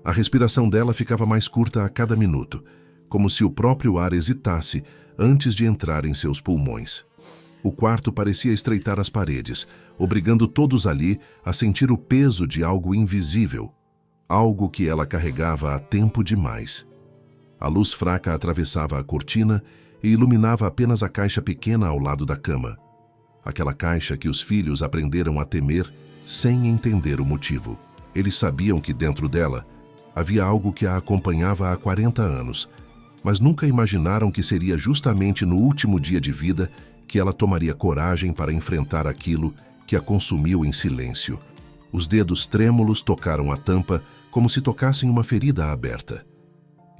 A respiração dela ficava mais curta a cada minuto, como se o próprio ar hesitasse antes de entrar em seus pulmões. O quarto parecia estreitar as paredes, obrigando todos ali a sentir o peso de algo invisível, algo que ela carregava há tempo demais. A luz fraca atravessava a cortina e iluminava apenas a caixa pequena ao lado da cama. Aquela caixa que os filhos aprenderam a temer sem entender o motivo. Eles sabiam que dentro dela havia algo que a acompanhava há 40 anos, mas nunca imaginaram que seria justamente no último dia de vida que ela tomaria coragem para enfrentar aquilo que a consumiu em silêncio. Os dedos trêmulos tocaram a tampa como se tocassem uma ferida aberta.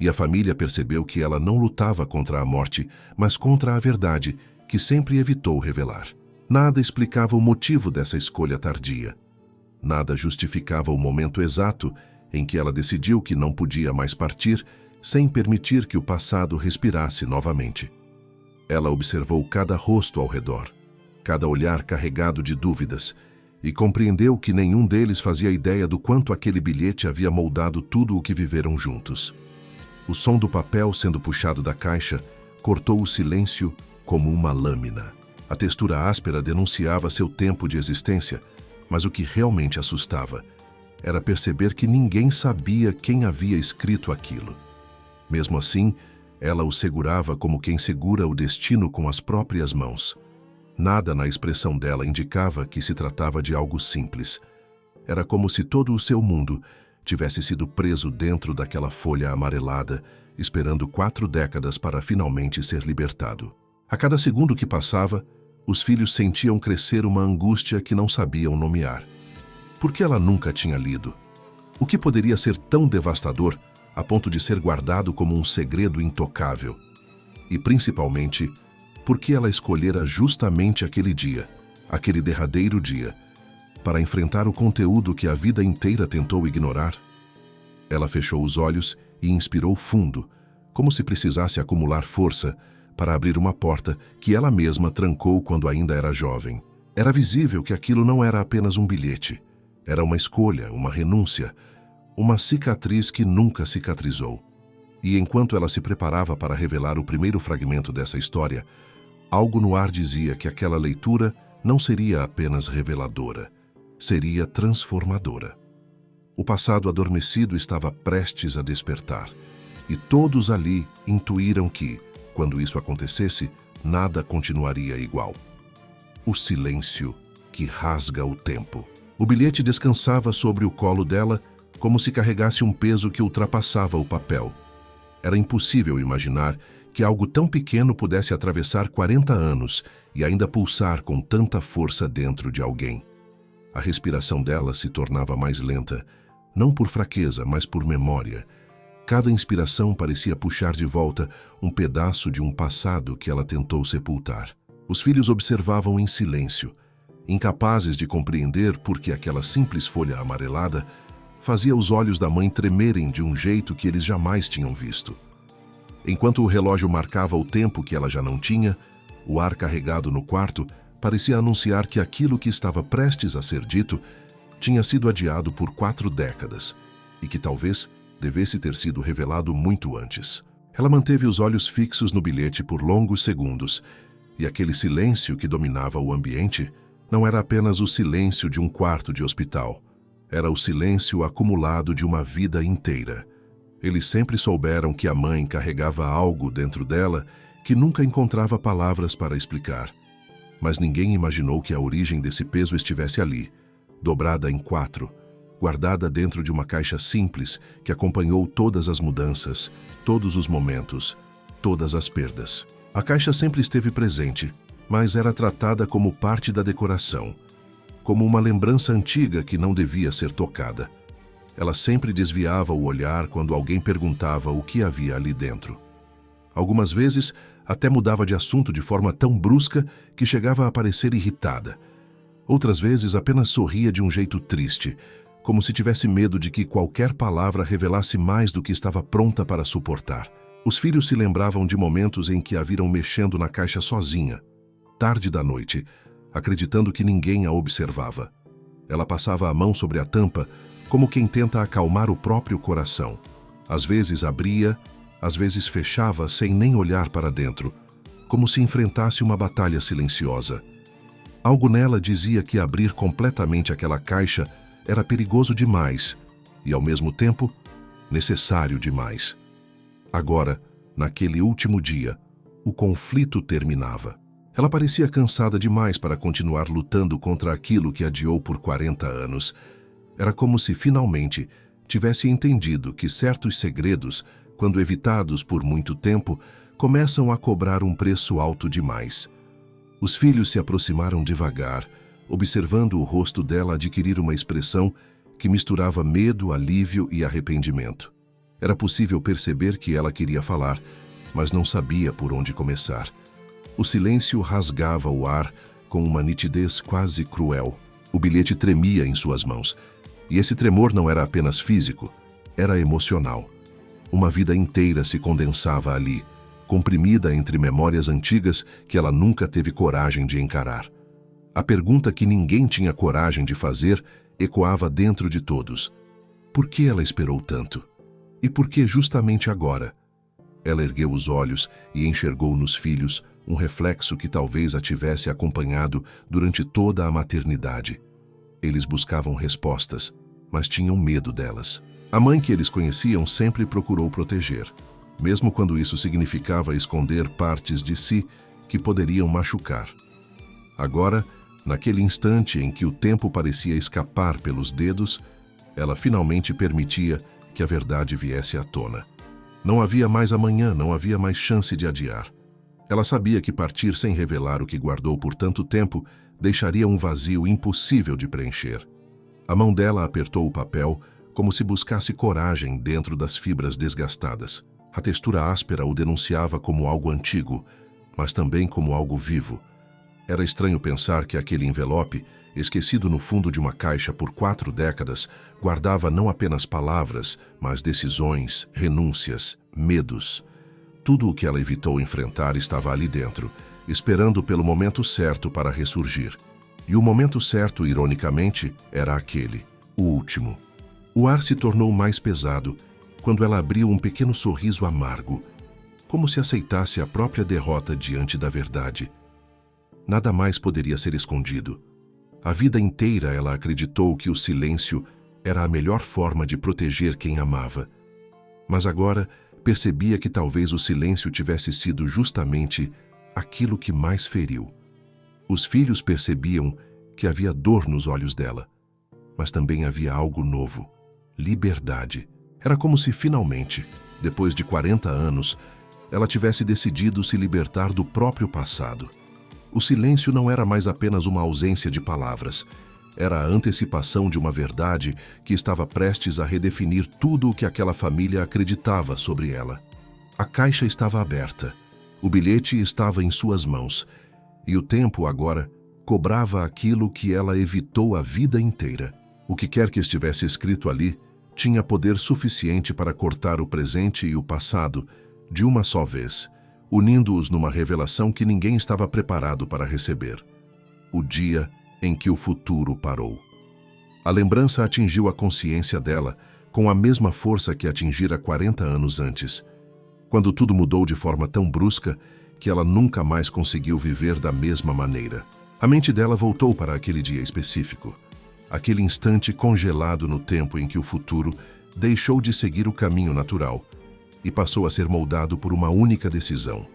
E a família percebeu que ela não lutava contra a morte, mas contra a verdade, que sempre evitou revelar. Nada explicava o motivo dessa escolha tardia. Nada justificava o momento exato em que ela decidiu que não podia mais partir sem permitir que o passado respirasse novamente. Ela observou cada rosto ao redor, cada olhar carregado de dúvidas, e compreendeu que nenhum deles fazia ideia do quanto aquele bilhete havia moldado tudo o que viveram juntos. O som do papel sendo puxado da caixa cortou o silêncio como uma lâmina. A textura áspera denunciava seu tempo de existência, mas o que realmente assustava era perceber que ninguém sabia quem havia escrito aquilo. Mesmo assim, ela o segurava como quem segura o destino com as próprias mãos. Nada na expressão dela indicava que se tratava de algo simples. Era como se todo o seu mundo tivesse sido preso dentro daquela folha amarelada, esperando 4 décadas para finalmente ser libertado. A cada segundo que passava, os filhos sentiam crescer uma angústia que não sabiam nomear. Por que ela nunca tinha lido? O que poderia ser tão devastador a ponto de ser guardado como um segredo intocável? E, principalmente, por que ela escolhera justamente aquele dia, aquele derradeiro dia, para enfrentar o conteúdo que a vida inteira tentou ignorar? Ela fechou os olhos e inspirou fundo, como se precisasse acumular força para abrir uma porta que ela mesma trancou quando ainda era jovem. Era visível que aquilo não era apenas um bilhete. Era uma escolha, uma renúncia, uma cicatriz que nunca cicatrizou. E enquanto ela se preparava para revelar o primeiro fragmento dessa história, algo no ar dizia que aquela leitura não seria apenas reveladora, seria transformadora. O passado adormecido estava prestes a despertar, e todos ali intuíram que, quando isso acontecesse, nada continuaria igual. O silêncio que rasga o tempo. O bilhete descansava sobre o colo dela, como se carregasse um peso que ultrapassava o papel. Era impossível imaginar que algo tão pequeno pudesse atravessar 40 anos e ainda pulsar com tanta força dentro de alguém. A respiração dela se tornava mais lenta, não por fraqueza, mas por memória. Cada inspiração parecia puxar de volta um pedaço de um passado que ela tentou sepultar. Os filhos observavam em silêncio, incapazes de compreender por que aquela simples folha amarelada fazia os olhos da mãe tremerem de um jeito que eles jamais tinham visto. Enquanto o relógio marcava o tempo que ela já não tinha, o ar carregado no quarto parecia anunciar que aquilo que estava prestes a ser dito tinha sido adiado por 4 décadas e que talvez devesse ter sido revelado muito antes. Ela manteve os olhos fixos no bilhete por longos segundos, e aquele silêncio que dominava o ambiente não era apenas o silêncio de um quarto de hospital. Era o silêncio acumulado de uma vida inteira. Eles sempre souberam que a mãe carregava algo dentro dela que nunca encontrava palavras para explicar. Mas ninguém imaginou que a origem desse peso estivesse ali, dobrada em 4, guardada dentro de uma caixa simples que acompanhou todas as mudanças, todos os momentos, todas as perdas. A caixa sempre esteve presente, mas era tratada como parte da decoração, como uma lembrança antiga que não devia ser tocada. Ela sempre desviava o olhar quando alguém perguntava o que havia ali dentro. Algumas vezes, até mudava de assunto de forma tão brusca que chegava a parecer irritada. Outras vezes, apenas sorria de um jeito triste, como se tivesse medo de que qualquer palavra revelasse mais do que estava pronta para suportar. Os filhos se lembravam de momentos em que a viram mexendo na caixa sozinha, tarde da noite, acreditando que ninguém a observava. Ela passava a mão sobre a tampa, como quem tenta acalmar o próprio coração. Às vezes abria, às vezes fechava sem nem olhar para dentro, como se enfrentasse uma batalha silenciosa. Algo nela dizia que abrir completamente aquela caixa era perigoso demais e, ao mesmo tempo, necessário demais. Agora, naquele último dia, o conflito terminava. Ela parecia cansada demais para continuar lutando contra aquilo que adiou por 40 anos. Era como se finalmente tivesse entendido que certos segredos, quando evitados por muito tempo, começam a cobrar um preço alto demais. Os filhos se aproximaram devagar, observando o rosto dela adquirir uma expressão que misturava medo, alívio e arrependimento. Era possível perceber que ela queria falar, mas não sabia por onde começar. O silêncio rasgava o ar com uma nitidez quase cruel. O bilhete tremia em suas mãos. E esse tremor não era apenas físico, era emocional. Uma vida inteira se condensava ali, comprimida entre memórias antigas que ela nunca teve coragem de encarar. A pergunta que ninguém tinha coragem de fazer ecoava dentro de todos. Por que ela esperou tanto? E por que justamente agora? Ela ergueu os olhos e enxergou nos filhos um reflexo que talvez a tivesse acompanhado durante toda a maternidade. Eles buscavam respostas, mas tinham medo delas. A mãe que eles conheciam sempre procurou proteger, mesmo quando isso significava esconder partes de si que poderiam machucar. Agora, naquele instante em que o tempo parecia escapar pelos dedos, ela finalmente permitia que a verdade viesse à tona. Não havia mais amanhã, não havia mais chance de adiar. Ela sabia que partir sem revelar o que guardou por tanto tempo deixaria um vazio impossível de preencher. A mão dela apertou o papel como se buscasse coragem dentro das fibras desgastadas. A textura áspera o denunciava como algo antigo, mas também como algo vivo. Era estranho pensar que aquele envelope, esquecido no fundo de uma caixa por 4 décadas, guardava não apenas palavras, mas decisões, renúncias, medos. Tudo o que ela evitou enfrentar estava ali dentro, esperando pelo momento certo para ressurgir. E o momento certo, ironicamente, era aquele, o último. O ar se tornou mais pesado quando ela abriu um pequeno sorriso amargo, como se aceitasse a própria derrota diante da verdade. Nada mais poderia ser escondido. A vida inteira ela acreditou que o silêncio era a melhor forma de proteger quem amava. Mas agora percebia que talvez o silêncio tivesse sido justamente aquilo que mais feriu. Os filhos percebiam que havia dor nos olhos dela, mas também havia algo novo, liberdade. Era como se finalmente, depois de 40 anos, ela tivesse decidido se libertar do próprio passado. O silêncio não era mais apenas uma ausência de palavras. Era a antecipação de uma verdade que estava prestes a redefinir tudo o que aquela família acreditava sobre ela. A caixa estava aberta. O bilhete estava em suas mãos. E o tempo, agora, cobrava aquilo que ela evitou a vida inteira. O que quer que estivesse escrito ali tinha poder suficiente para cortar o presente e o passado de uma só vez, unindo-os numa revelação que ninguém estava preparado para receber. O dia em que o futuro parou. A lembrança atingiu a consciência dela com a mesma força que atingira 40 anos antes, quando tudo mudou de forma tão brusca que ela nunca mais conseguiu viver da mesma maneira. A mente dela voltou para aquele dia específico, aquele instante congelado no tempo em que o futuro deixou de seguir o caminho natural e passou a ser moldado por uma única decisão.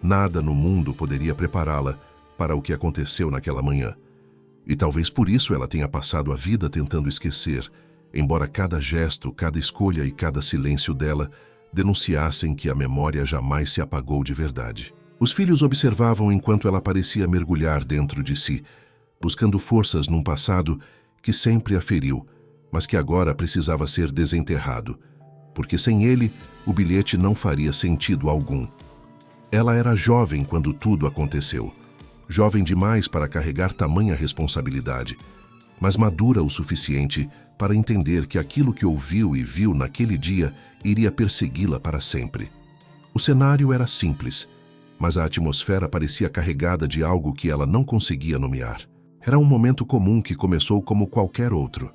Nada no mundo poderia prepará-la para o que aconteceu naquela manhã. E talvez por isso ela tenha passado a vida tentando esquecer, embora cada gesto, cada escolha e cada silêncio dela denunciassem que a memória jamais se apagou de verdade. Os filhos observavam enquanto ela parecia mergulhar dentro de si, buscando forças num passado que sempre a feriu, mas que agora precisava ser desenterrado, porque sem ele, o bilhete não faria sentido algum. Ela era jovem quando tudo aconteceu, jovem demais para carregar tamanha responsabilidade, mas madura o suficiente para entender que aquilo que ouviu e viu naquele dia iria persegui-la para sempre. O cenário era simples, mas a atmosfera parecia carregada de algo que ela não conseguia nomear. Era um momento comum que começou como qualquer outro.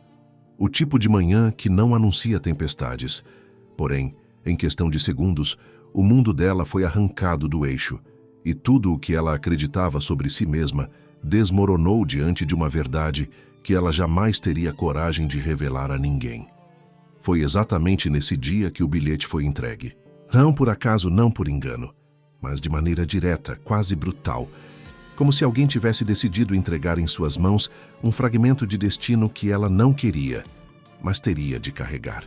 O tipo de manhã que não anuncia tempestades. Porém, em questão de segundos, o mundo dela foi arrancado do eixo, e tudo o que ela acreditava sobre si mesma desmoronou diante de uma verdade que ela jamais teria coragem de revelar a ninguém. Foi exatamente nesse dia que o bilhete foi entregue. Não por acaso, não por engano, mas de maneira direta, quase brutal, como se alguém tivesse decidido entregar em suas mãos um fragmento de destino que ela não queria, mas teria de carregar.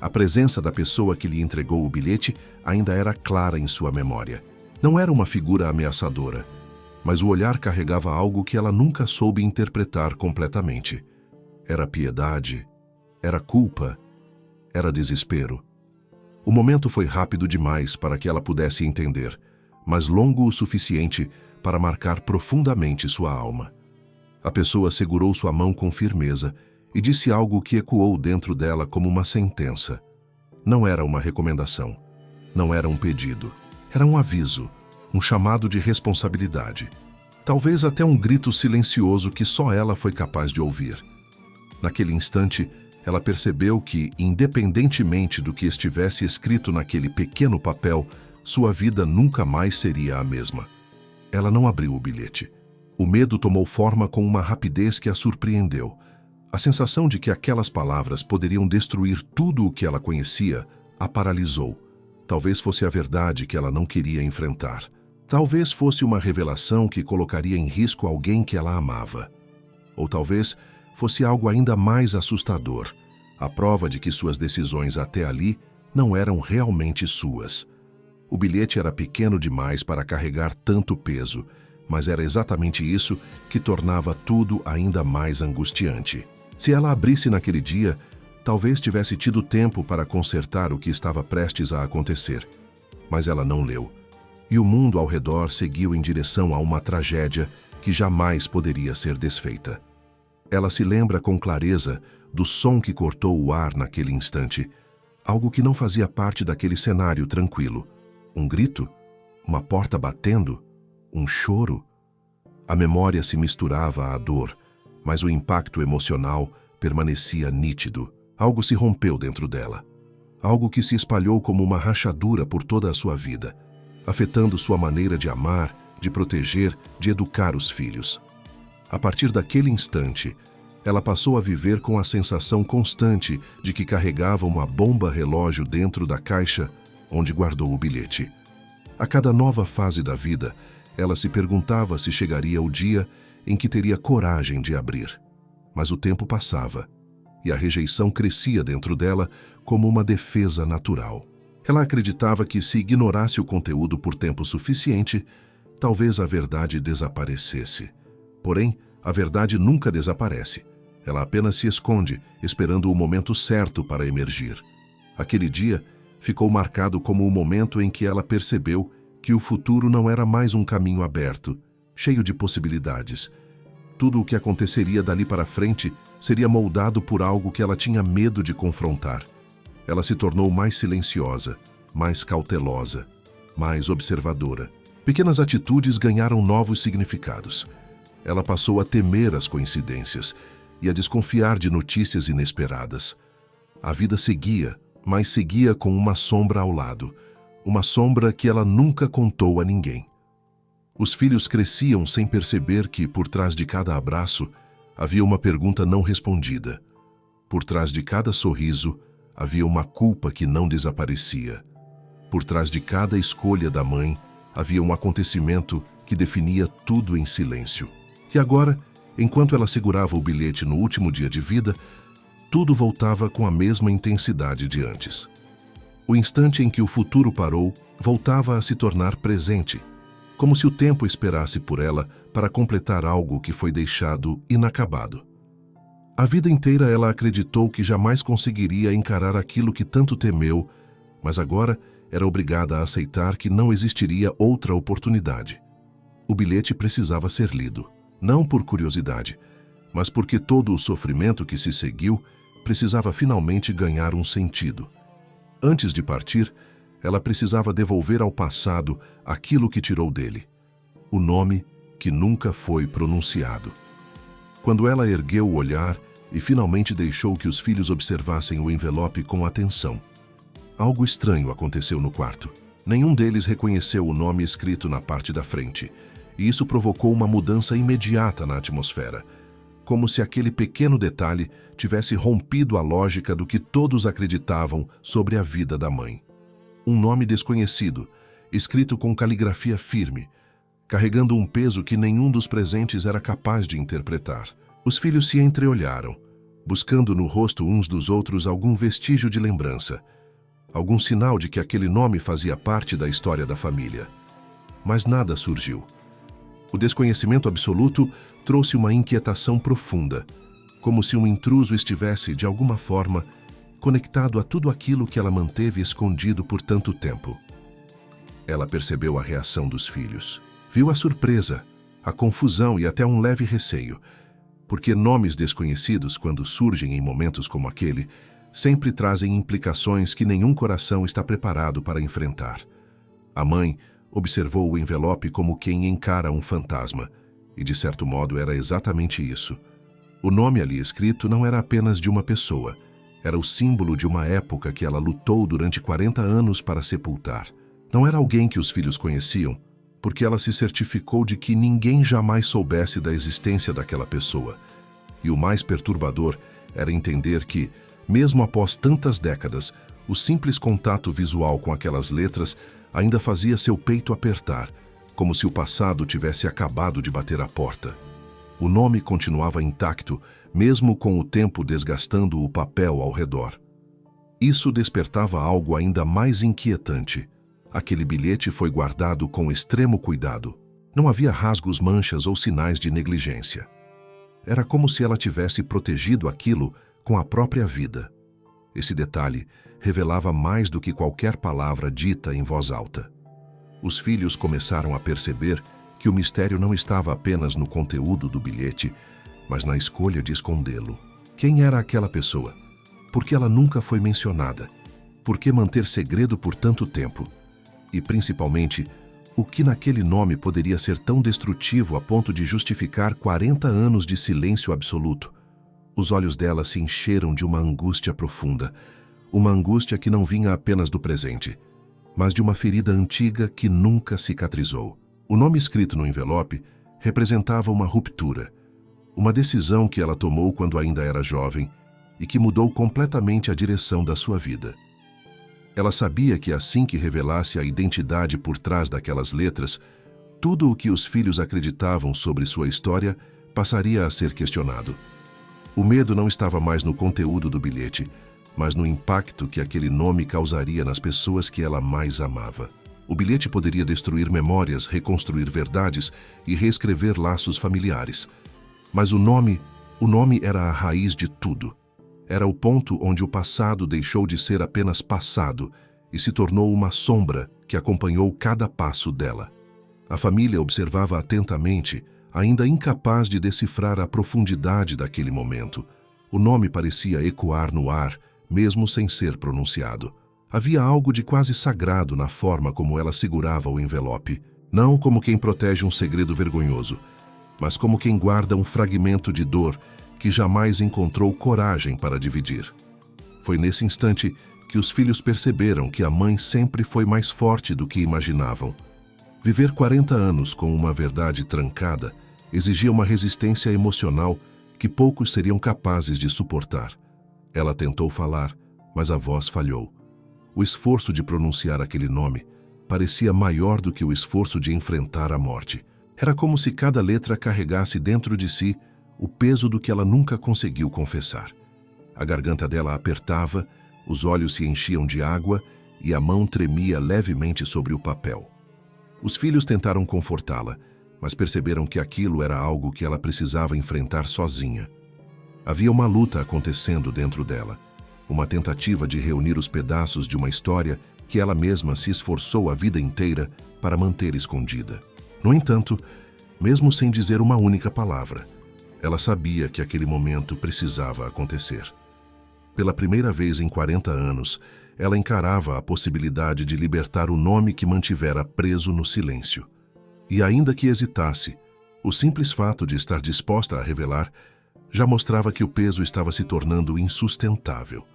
A presença da pessoa que lhe entregou o bilhete ainda era clara em sua memória. Não era uma figura ameaçadora, mas o olhar carregava algo que ela nunca soube interpretar completamente. Era piedade, era culpa, era desespero. O momento foi rápido demais para que ela pudesse entender, mas longo o suficiente para marcar profundamente sua alma. A pessoa segurou sua mão com firmeza e disse algo que ecoou dentro dela como uma sentença. Não era uma recomendação, não era um pedido, era um aviso, um chamado de responsabilidade. Talvez até um grito silencioso que só ela foi capaz de ouvir. Naquele instante, ela percebeu que, independentemente do que estivesse escrito naquele pequeno papel, sua vida nunca mais seria a mesma. Ela não abriu o bilhete. O medo tomou forma com uma rapidez que a surpreendeu. A sensação de que aquelas palavras poderiam destruir tudo o que ela conhecia a paralisou. Talvez fosse a verdade que ela não queria enfrentar. Talvez fosse uma revelação que colocaria em risco alguém que ela amava. Ou talvez fosse algo ainda mais assustador, a prova de que suas decisões até ali não eram realmente suas. O bilhete era pequeno demais para carregar tanto peso, mas era exatamente isso que tornava tudo ainda mais angustiante. Se ela abrisse naquele dia, talvez tivesse tido tempo para consertar o que estava prestes a acontecer. Mas ela não leu, e o mundo ao redor seguiu em direção a uma tragédia que jamais poderia ser desfeita. Ela se lembra com clareza do som que cortou o ar naquele instante, algo que não fazia parte daquele cenário tranquilo. Um grito? Uma porta batendo? Um choro? A memória se misturava à dor, mas o impacto emocional permanecia nítido. Algo se rompeu dentro dela. Algo que se espalhou como uma rachadura por toda a sua vida, afetando sua maneira de amar, de proteger, de educar os filhos. A partir daquele instante, ela passou a viver com a sensação constante de que carregava uma bomba relógio dentro da caixa onde guardou o bilhete. A cada nova fase da vida, ela se perguntava se chegaria o dia em que teria coragem de abrir. Mas o tempo passava, e a rejeição crescia dentro dela como uma defesa natural. Ela acreditava que, se ignorasse o conteúdo por tempo suficiente, talvez a verdade desaparecesse. Porém, a verdade nunca desaparece. Ela apenas se esconde, esperando o momento certo para emergir. Aquele dia ficou marcado como o momento em que ela percebeu que o futuro não era mais um caminho aberto, cheio de possibilidades. Tudo o que aconteceria dali para frente seria moldado por algo que ela tinha medo de confrontar. Ela se tornou mais silenciosa, mais cautelosa, mais observadora. Pequenas atitudes ganharam novos significados. Ela passou a temer as coincidências e a desconfiar de notícias inesperadas. A vida seguia, mas seguia com uma sombra ao lado, uma sombra que ela nunca contou a ninguém. Os filhos cresciam sem perceber que, por trás de cada abraço, havia uma pergunta não respondida. Por trás de cada sorriso, havia uma culpa que não desaparecia. Por trás de cada escolha da mãe, havia um acontecimento que definia tudo em silêncio. E agora, enquanto ela segurava o bilhete no último dia de vida, tudo voltava com a mesma intensidade de antes. O instante em que o futuro parou, voltava a se tornar presente, como se o tempo esperasse por ela para completar algo que foi deixado inacabado. A vida inteira ela acreditou que jamais conseguiria encarar aquilo que tanto temeu, mas agora era obrigada a aceitar que não existiria outra oportunidade. O bilhete precisava ser lido, não por curiosidade, mas porque todo o sofrimento que se seguiu precisava finalmente ganhar um sentido. Antes de partir, ela precisava devolver ao passado aquilo que tirou dele, o nome que nunca foi pronunciado. Quando ela ergueu o olhar, e finalmente deixou que os filhos observassem o envelope com atenção. Algo estranho aconteceu no quarto. Nenhum deles reconheceu o nome escrito na parte da frente, e isso provocou uma mudança imediata na atmosfera, como se aquele pequeno detalhe tivesse rompido a lógica do que todos acreditavam sobre a vida da mãe. Um nome desconhecido, escrito com caligrafia firme, carregando um peso que nenhum dos presentes era capaz de interpretar. Os filhos se entreolharam, buscando no rosto uns dos outros algum vestígio de lembrança, algum sinal de que aquele nome fazia parte da história da família. Mas nada surgiu. O desconhecimento absoluto trouxe uma inquietação profunda, como se um intruso estivesse, de alguma forma, conectado a tudo aquilo que ela manteve escondido por tanto tempo. Ela percebeu a reação dos filhos. Viu a surpresa, a confusão e até um leve receio, porque nomes desconhecidos, quando surgem em momentos como aquele, sempre trazem implicações que nenhum coração está preparado para enfrentar. A mãe observou o envelope como quem encara um fantasma, e de certo modo era exatamente isso. O nome ali escrito não era apenas de uma pessoa, era o símbolo de uma época que ela lutou durante 40 anos para sepultar. Não era alguém que os filhos conheciam, porque ela se certificou de que ninguém jamais soubesse da existência daquela pessoa. E o mais perturbador era entender que, mesmo após tantas décadas, o simples contato visual com aquelas letras ainda fazia seu peito apertar, como se o passado tivesse acabado de bater à porta. O nome continuava intacto, mesmo com o tempo desgastando o papel ao redor. Isso despertava algo ainda mais inquietante. Aquele bilhete foi guardado com extremo cuidado. Não havia rasgos, manchas ou sinais de negligência. Era como se ela tivesse protegido aquilo com a própria vida. Esse detalhe revelava mais do que qualquer palavra dita em voz alta. Os filhos começaram a perceber que o mistério não estava apenas no conteúdo do bilhete, mas na escolha de escondê-lo. Quem era aquela pessoa? Por que ela nunca foi mencionada? Por que manter segredo por tanto tempo? E, principalmente, o que naquele nome poderia ser tão destrutivo a ponto de justificar 40 anos de silêncio absoluto? Os olhos dela se encheram de uma angústia profunda, uma angústia que não vinha apenas do presente, mas de uma ferida antiga que nunca cicatrizou. O nome escrito no envelope representava uma ruptura, uma decisão que ela tomou quando ainda era jovem e que mudou completamente a direção da sua vida. Ela sabia que assim que revelasse a identidade por trás daquelas letras, tudo o que os filhos acreditavam sobre sua história passaria a ser questionado. O medo não estava mais no conteúdo do bilhete, mas no impacto que aquele nome causaria nas pessoas que ela mais amava. O bilhete poderia destruir memórias, reconstruir verdades e reescrever laços familiares. Mas o nome era a raiz de tudo. Era o ponto onde o passado deixou de ser apenas passado e se tornou uma sombra que acompanhou cada passo dela. A família observava atentamente, ainda incapaz de decifrar a profundidade daquele momento. O nome parecia ecoar no ar, mesmo sem ser pronunciado. Havia algo de quase sagrado na forma como ela segurava o envelope, não como quem protege um segredo vergonhoso, mas como quem guarda um fragmento de dor que jamais encontrou coragem para dividir. Foi nesse instante que os filhos perceberam que a mãe sempre foi mais forte do que imaginavam. Viver 40 anos com uma verdade trancada exigia uma resistência emocional que poucos seriam capazes de suportar. Ela tentou falar, mas a voz falhou. O esforço de pronunciar aquele nome parecia maior do que o esforço de enfrentar a morte. Era como se cada letra carregasse dentro de si o peso do que ela nunca conseguiu confessar. A garganta dela apertava, os olhos se enchiam de água e a mão tremia levemente sobre o papel. Os filhos tentaram confortá-la, mas perceberam que aquilo era algo que ela precisava enfrentar sozinha. Havia uma luta acontecendo dentro dela, uma tentativa de reunir os pedaços de uma história que ela mesma se esforçou a vida inteira para manter escondida. No entanto, mesmo sem dizer uma única palavra, ela sabia que aquele momento precisava acontecer. Pela primeira vez em 40 anos, ela encarava a possibilidade de libertar o nome que mantivera preso no silêncio. E ainda que hesitasse, o simples fato de estar disposta a revelar já mostrava que o peso estava se tornando insustentável.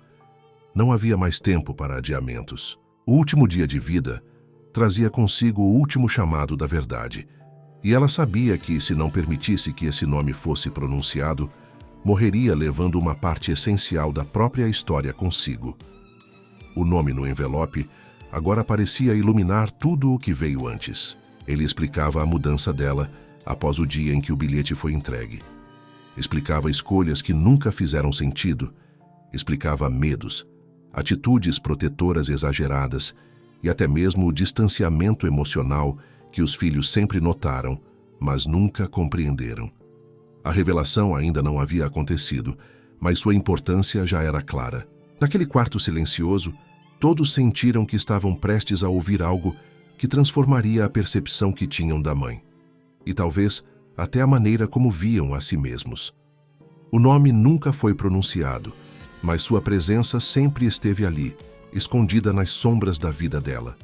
Não havia mais tempo para adiamentos. O último dia de vida trazia consigo o último chamado da verdade, e ela sabia que, se não permitisse que esse nome fosse pronunciado, morreria levando uma parte essencial da própria história consigo. O nome no envelope agora parecia iluminar tudo o que veio antes. Ele explicava a mudança dela após o dia em que o bilhete foi entregue. Explicava escolhas que nunca fizeram sentido. Explicava medos, atitudes protetoras exageradas e até mesmo o distanciamento emocional que os filhos sempre notaram, mas nunca compreenderam. A revelação ainda não havia acontecido, mas sua importância já era clara. Naquele quarto silencioso, todos sentiram que estavam prestes a ouvir algo que transformaria a percepção que tinham da mãe, e talvez até a maneira como viam a si mesmos. O nome nunca foi pronunciado, mas sua presença sempre esteve ali, escondida nas sombras da vida dela.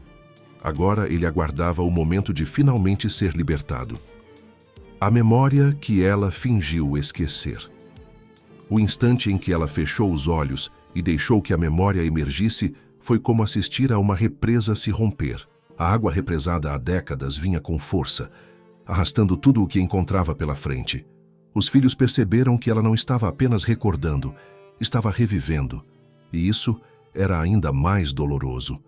Agora ele aguardava o momento de finalmente ser libertado. A memória que ela fingiu esquecer. O instante em que ela fechou os olhos e deixou que a memória emergisse foi como assistir a uma represa se romper. A água represada há décadas vinha com força, arrastando tudo o que encontrava pela frente. Os filhos perceberam que ela não estava apenas recordando, estava revivendo. E isso era ainda mais doloroso.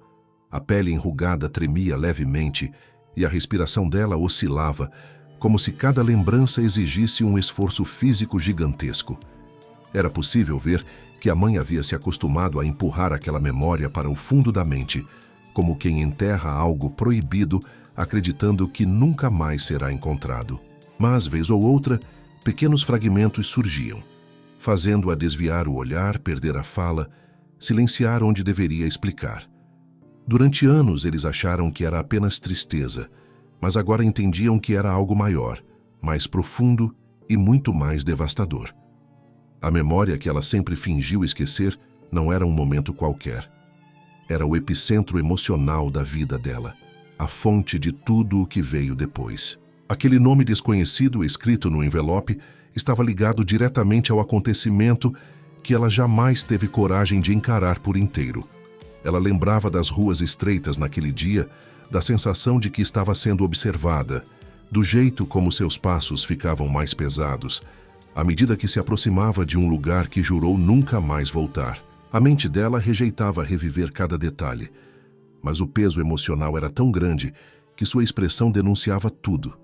A pele enrugada tremia levemente e a respiração dela oscilava, como se cada lembrança exigisse um esforço físico gigantesco. Era possível ver que a mãe havia se acostumado a empurrar aquela memória para o fundo da mente, como quem enterra algo proibido, acreditando que nunca mais será encontrado. Mas, vez ou outra, pequenos fragmentos surgiam, fazendo-a desviar o olhar, perder a fala, silenciar onde deveria explicar. Durante anos eles acharam que era apenas tristeza, mas agora entendiam que era algo maior, mais profundo e muito mais devastador. A memória que ela sempre fingiu esquecer não era um momento qualquer. Era o epicentro emocional da vida dela, a fonte de tudo o que veio depois. Aquele nome desconhecido escrito no envelope estava ligado diretamente ao acontecimento que ela jamais teve coragem de encarar por inteiro. Ela lembrava das ruas estreitas naquele dia, da sensação de que estava sendo observada, do jeito como seus passos ficavam mais pesados, à medida que se aproximava de um lugar que jurou nunca mais voltar. A mente dela rejeitava reviver cada detalhe, mas o peso emocional era tão grande que sua expressão denunciava tudo.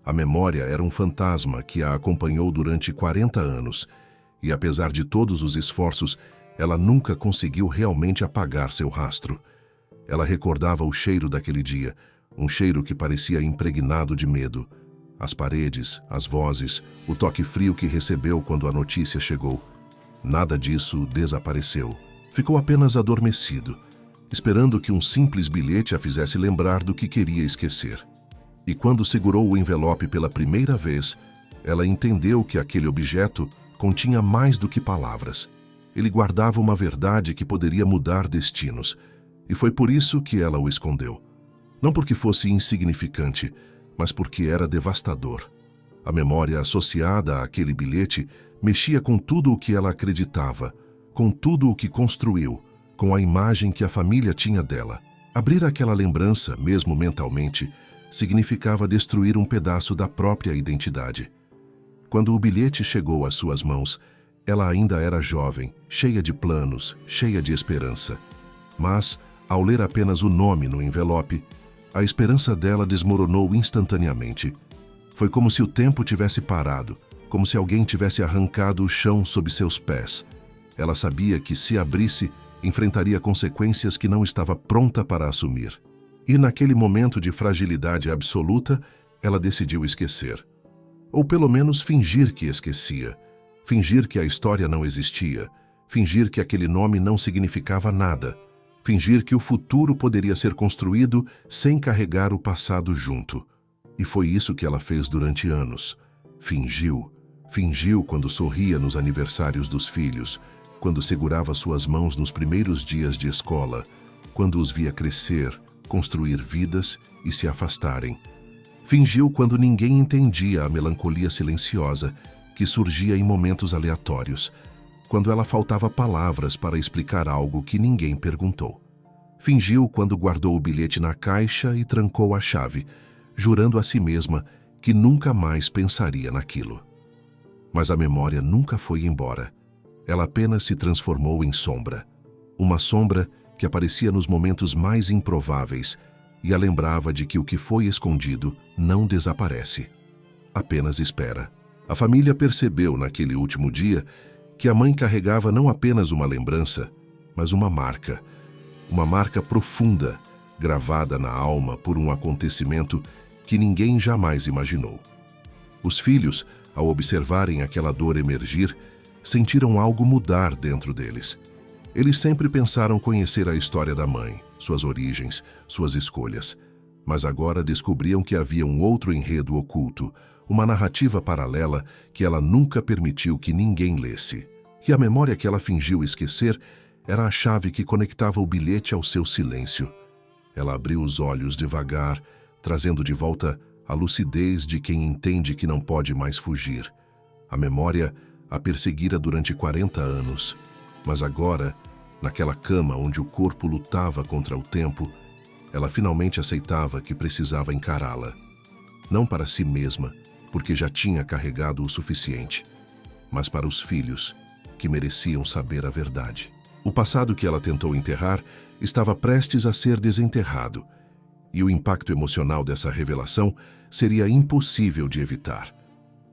A memória era um fantasma que a acompanhou durante 40 anos, e apesar de todos os esforços, ela nunca conseguiu realmente apagar seu rastro. Ela recordava o cheiro daquele dia, um cheiro que parecia impregnado de medo. As paredes, as vozes, o toque frio que recebeu quando a notícia chegou. Nada disso desapareceu. Ficou apenas adormecido, esperando que um simples bilhete a fizesse lembrar do que queria esquecer. E quando segurou o envelope pela primeira vez, ela entendeu que aquele objeto continha mais do que palavras. Ele guardava uma verdade que poderia mudar destinos, e foi por isso que ela o escondeu. Não porque fosse insignificante, mas porque era devastador. A memória associada àquele bilhete mexia com tudo o que ela acreditava, com tudo o que construiu, com a imagem que a família tinha dela. Abrir aquela lembrança, mesmo mentalmente, significava destruir um pedaço da própria identidade. Quando o bilhete chegou às suas mãos, ela ainda era jovem, cheia de planos, cheia de esperança. Mas, ao ler apenas o nome no envelope, a esperança dela desmoronou instantaneamente. Foi como se o tempo tivesse parado, como se alguém tivesse arrancado o chão sob seus pés. Ela sabia que, se abrisse, enfrentaria consequências que não estava pronta para assumir. E naquele momento de fragilidade absoluta, ela decidiu esquecer. Ou pelo menos fingir que esquecia. Fingir que a história não existia. Fingir que aquele nome não significava nada. Fingir que o futuro poderia ser construído sem carregar o passado junto. E foi isso que ela fez durante anos. Fingiu. Fingiu quando sorria nos aniversários dos filhos, quando segurava suas mãos nos primeiros dias de escola, quando os via crescer, construir vidas e se afastarem. Fingiu quando ninguém entendia a melancolia silenciosa que surgia em momentos aleatórios, quando ela faltava palavras para explicar algo que ninguém perguntou. Fingiu quando guardou o bilhete na caixa e trancou a chave, jurando a si mesma que nunca mais pensaria naquilo. Mas a memória nunca foi embora. Ela apenas se transformou em sombra. Uma sombra que aparecia nos momentos mais improváveis e a lembrava de que o que foi escondido não desaparece. Apenas espera. A família percebeu naquele último dia que a mãe carregava não apenas uma lembrança, mas uma marca profunda, gravada na alma por um acontecimento que ninguém jamais imaginou. Os filhos, ao observarem aquela dor emergir, sentiram algo mudar dentro deles. Eles sempre pensaram conhecer a história da mãe, suas origens, suas escolhas, mas agora descobriam que havia um outro enredo oculto, uma narrativa paralela que ela nunca permitiu que ninguém lesse. E a memória que ela fingiu esquecer era a chave que conectava o bilhete ao seu silêncio. Ela abriu os olhos devagar, trazendo de volta a lucidez de quem entende que não pode mais fugir. A memória a perseguira durante 40 anos, mas agora, naquela cama onde o corpo lutava contra o tempo, ela finalmente aceitava que precisava encará-la. Não para si mesma, porque já tinha carregado o suficiente, mas para os filhos, que mereciam saber a verdade. O passado que ela tentou enterrar estava prestes a ser desenterrado, e o impacto emocional dessa revelação seria impossível de evitar.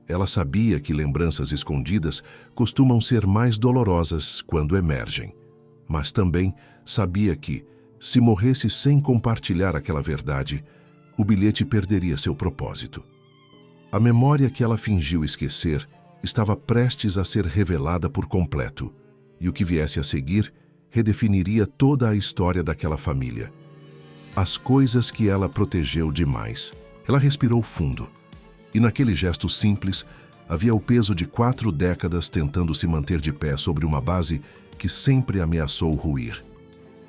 Ela sabia que lembranças escondidas costumam ser mais dolorosas quando emergem, mas também sabia que, se morresse sem compartilhar aquela verdade, o bilhete perderia seu propósito. A memória que ela fingiu esquecer estava prestes a ser revelada por completo, e o que viesse a seguir redefiniria toda a história daquela família. As coisas que ela protegeu demais. Ela respirou fundo, e naquele gesto simples havia o peso de 4 décadas tentando se manter de pé sobre uma base que sempre ameaçou ruir.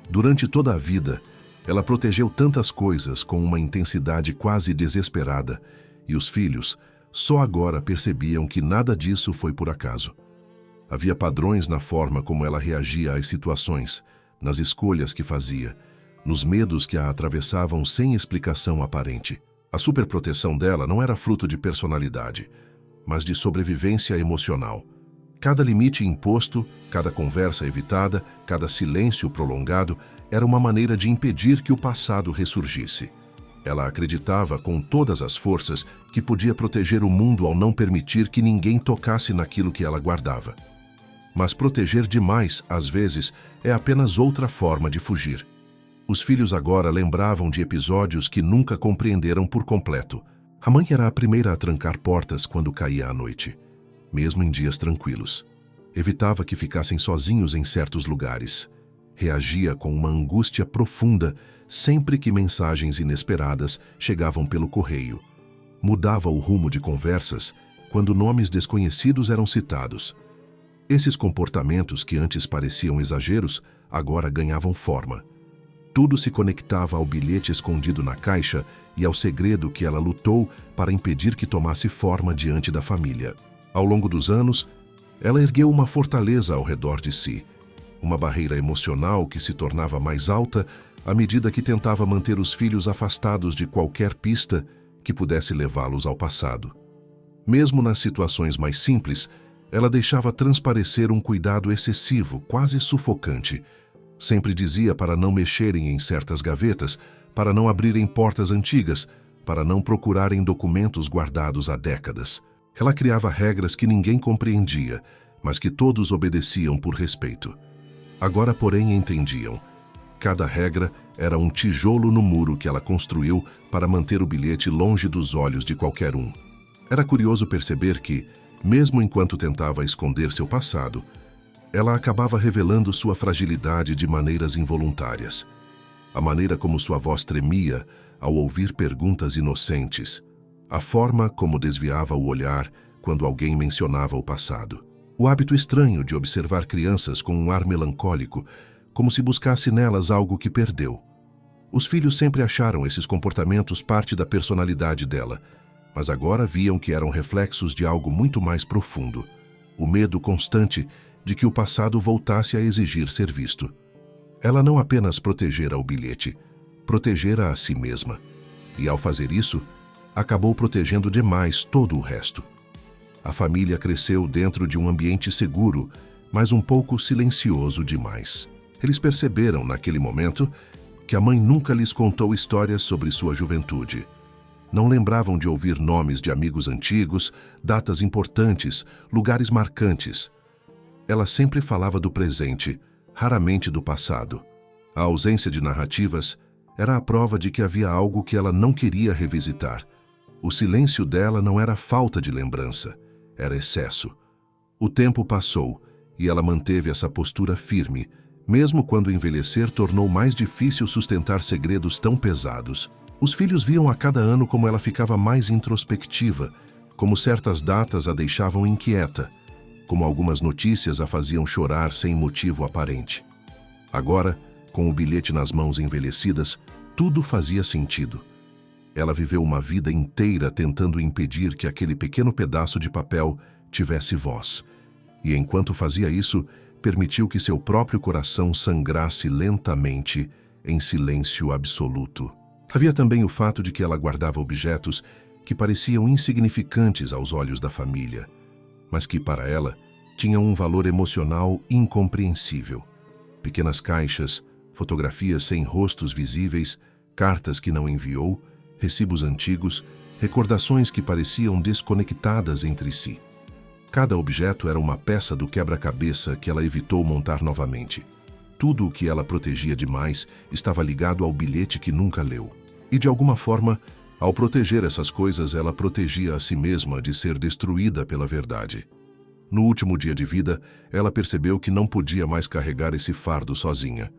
Durante toda a vida, ela protegeu tantas coisas com uma intensidade quase desesperada, e os filhos só agora percebiam que nada disso foi por acaso. Havia padrões na forma como ela reagia às situações, nas escolhas que fazia, nos medos que a atravessavam sem explicação aparente. A superproteção dela não era fruto de personalidade, mas de sobrevivência emocional. Cada limite imposto, cada conversa evitada, cada silêncio prolongado era uma maneira de impedir que o passado ressurgisse. Ela acreditava com todas as forças que podia proteger o mundo ao não permitir que ninguém tocasse naquilo que ela guardava. Mas proteger demais, às vezes, é apenas outra forma de fugir. Os filhos agora lembravam de episódios que nunca compreenderam por completo. A mãe era a primeira a trancar portas quando caía a noite, mesmo em dias tranquilos. Evitava que ficassem sozinhos em certos lugares. Reagia com uma angústia profunda sempre que mensagens inesperadas chegavam pelo correio. Mudava o rumo de conversas quando nomes desconhecidos eram citados. Esses comportamentos que antes pareciam exageros, agora ganhavam forma. Tudo se conectava ao bilhete escondido na caixa e ao segredo que ela lutou para impedir que tomasse forma diante da família. Ao longo dos anos, ela ergueu uma fortaleza ao redor de si, uma barreira emocional que se tornava mais alta à medida que tentava manter os filhos afastados de qualquer pista que pudesse levá-los ao passado. Mesmo nas situações mais simples, ela deixava transparecer um cuidado excessivo, quase sufocante. Sempre dizia para não mexerem em certas gavetas, para não abrirem portas antigas, para não procurarem documentos guardados há décadas. Ela criava regras que ninguém compreendia, mas que todos obedeciam por respeito. Agora, porém, entendiam. Cada regra era um tijolo no muro que ela construiu para manter o bilhete longe dos olhos de qualquer um. Era curioso perceber que, mesmo enquanto tentava esconder seu passado, ela acabava revelando sua fragilidade de maneiras involuntárias. A maneira como sua voz tremia ao ouvir perguntas inocentes, a forma como desviava o olhar quando alguém mencionava o passado. O hábito estranho de observar crianças com um ar melancólico, como se buscasse nelas algo que perdeu. Os filhos sempre acharam esses comportamentos parte da personalidade dela, mas agora viam que eram reflexos de algo muito mais profundo, o medo constante de que o passado voltasse a exigir ser visto. Ela não apenas protegera o bilhete, protegera a si mesma, e ao fazer isso, acabou protegendo demais todo o resto. A família cresceu dentro de um ambiente seguro, mas um pouco silencioso demais. Eles perceberam, naquele momento, que a mãe nunca lhes contou histórias sobre sua juventude. Não lembravam de ouvir nomes de amigos antigos, datas importantes, lugares marcantes. Ela sempre falava do presente, raramente do passado. A ausência de narrativas era a prova de que havia algo que ela não queria revisitar. O silêncio dela não era falta de lembrança, era excesso. O tempo passou e ela manteve essa postura firme, mesmo quando envelhecer tornou mais difícil sustentar segredos tão pesados. Os filhos viam a cada ano como ela ficava mais introspectiva, como certas datas a deixavam inquieta, como algumas notícias a faziam chorar sem motivo aparente. Agora, com o bilhete nas mãos envelhecidas, tudo fazia sentido. Ela viveu uma vida inteira tentando impedir que aquele pequeno pedaço de papel tivesse voz. E enquanto fazia isso, permitiu que seu próprio coração sangrasse lentamente, em silêncio absoluto. Havia também o fato de que ela guardava objetos que pareciam insignificantes aos olhos da família, mas que, para ela, tinham um valor emocional incompreensível. Pequenas caixas, fotografias sem rostos visíveis, cartas que não enviou, recibos antigos, recordações que pareciam desconectadas entre si. Cada objeto era uma peça do quebra-cabeça que ela evitou montar novamente. Tudo o que ela protegia demais estava ligado ao bilhete que nunca leu. E, de alguma forma, ao proteger essas coisas, ela protegia a si mesma de ser destruída pela verdade. No último dia de vida, ela percebeu que não podia mais carregar esse fardo sozinha.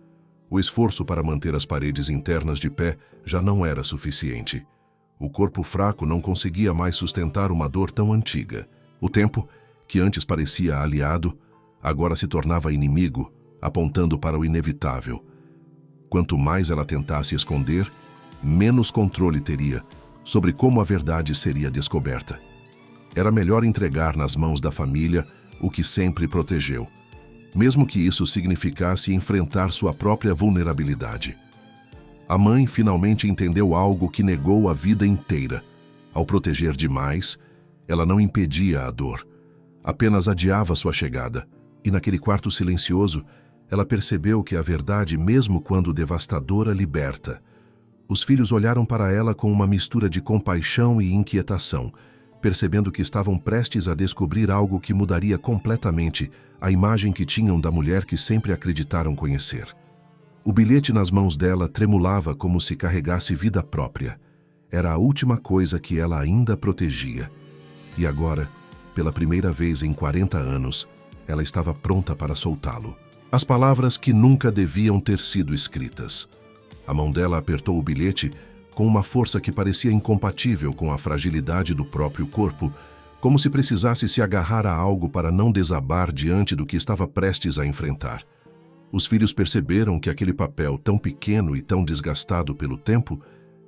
O esforço para manter as paredes internas de pé já não era suficiente. O corpo fraco não conseguia mais sustentar uma dor tão antiga. O tempo, que antes parecia aliado, agora se tornava inimigo, apontando para o inevitável. Quanto mais ela tentasse esconder, menos controle teria sobre como a verdade seria descoberta. Era melhor entregar nas mãos da família o que sempre protegeu, mesmo que isso significasse enfrentar sua própria vulnerabilidade. A mãe finalmente entendeu algo que negou a vida inteira. Ao proteger demais, ela não impedia a dor, apenas adiava sua chegada. E naquele quarto silencioso, ela percebeu que a verdade, mesmo quando devastadora, liberta. Os filhos olharam para ela com uma mistura de compaixão e inquietação, percebendo que estavam prestes a descobrir algo que mudaria completamente a imagem que tinham da mulher que sempre acreditaram conhecer. O bilhete nas mãos dela tremulava como se carregasse vida própria. Era a última coisa que ela ainda protegia. E agora, pela primeira vez em 40 anos, ela estava pronta para soltá-lo. As palavras que nunca deviam ter sido escritas. A mão dela apertou o bilhete com uma força que parecia incompatível com a fragilidade do próprio corpo, como se precisasse se agarrar a algo para não desabar diante do que estava prestes a enfrentar. Os filhos perceberam que aquele papel tão pequeno e tão desgastado pelo tempo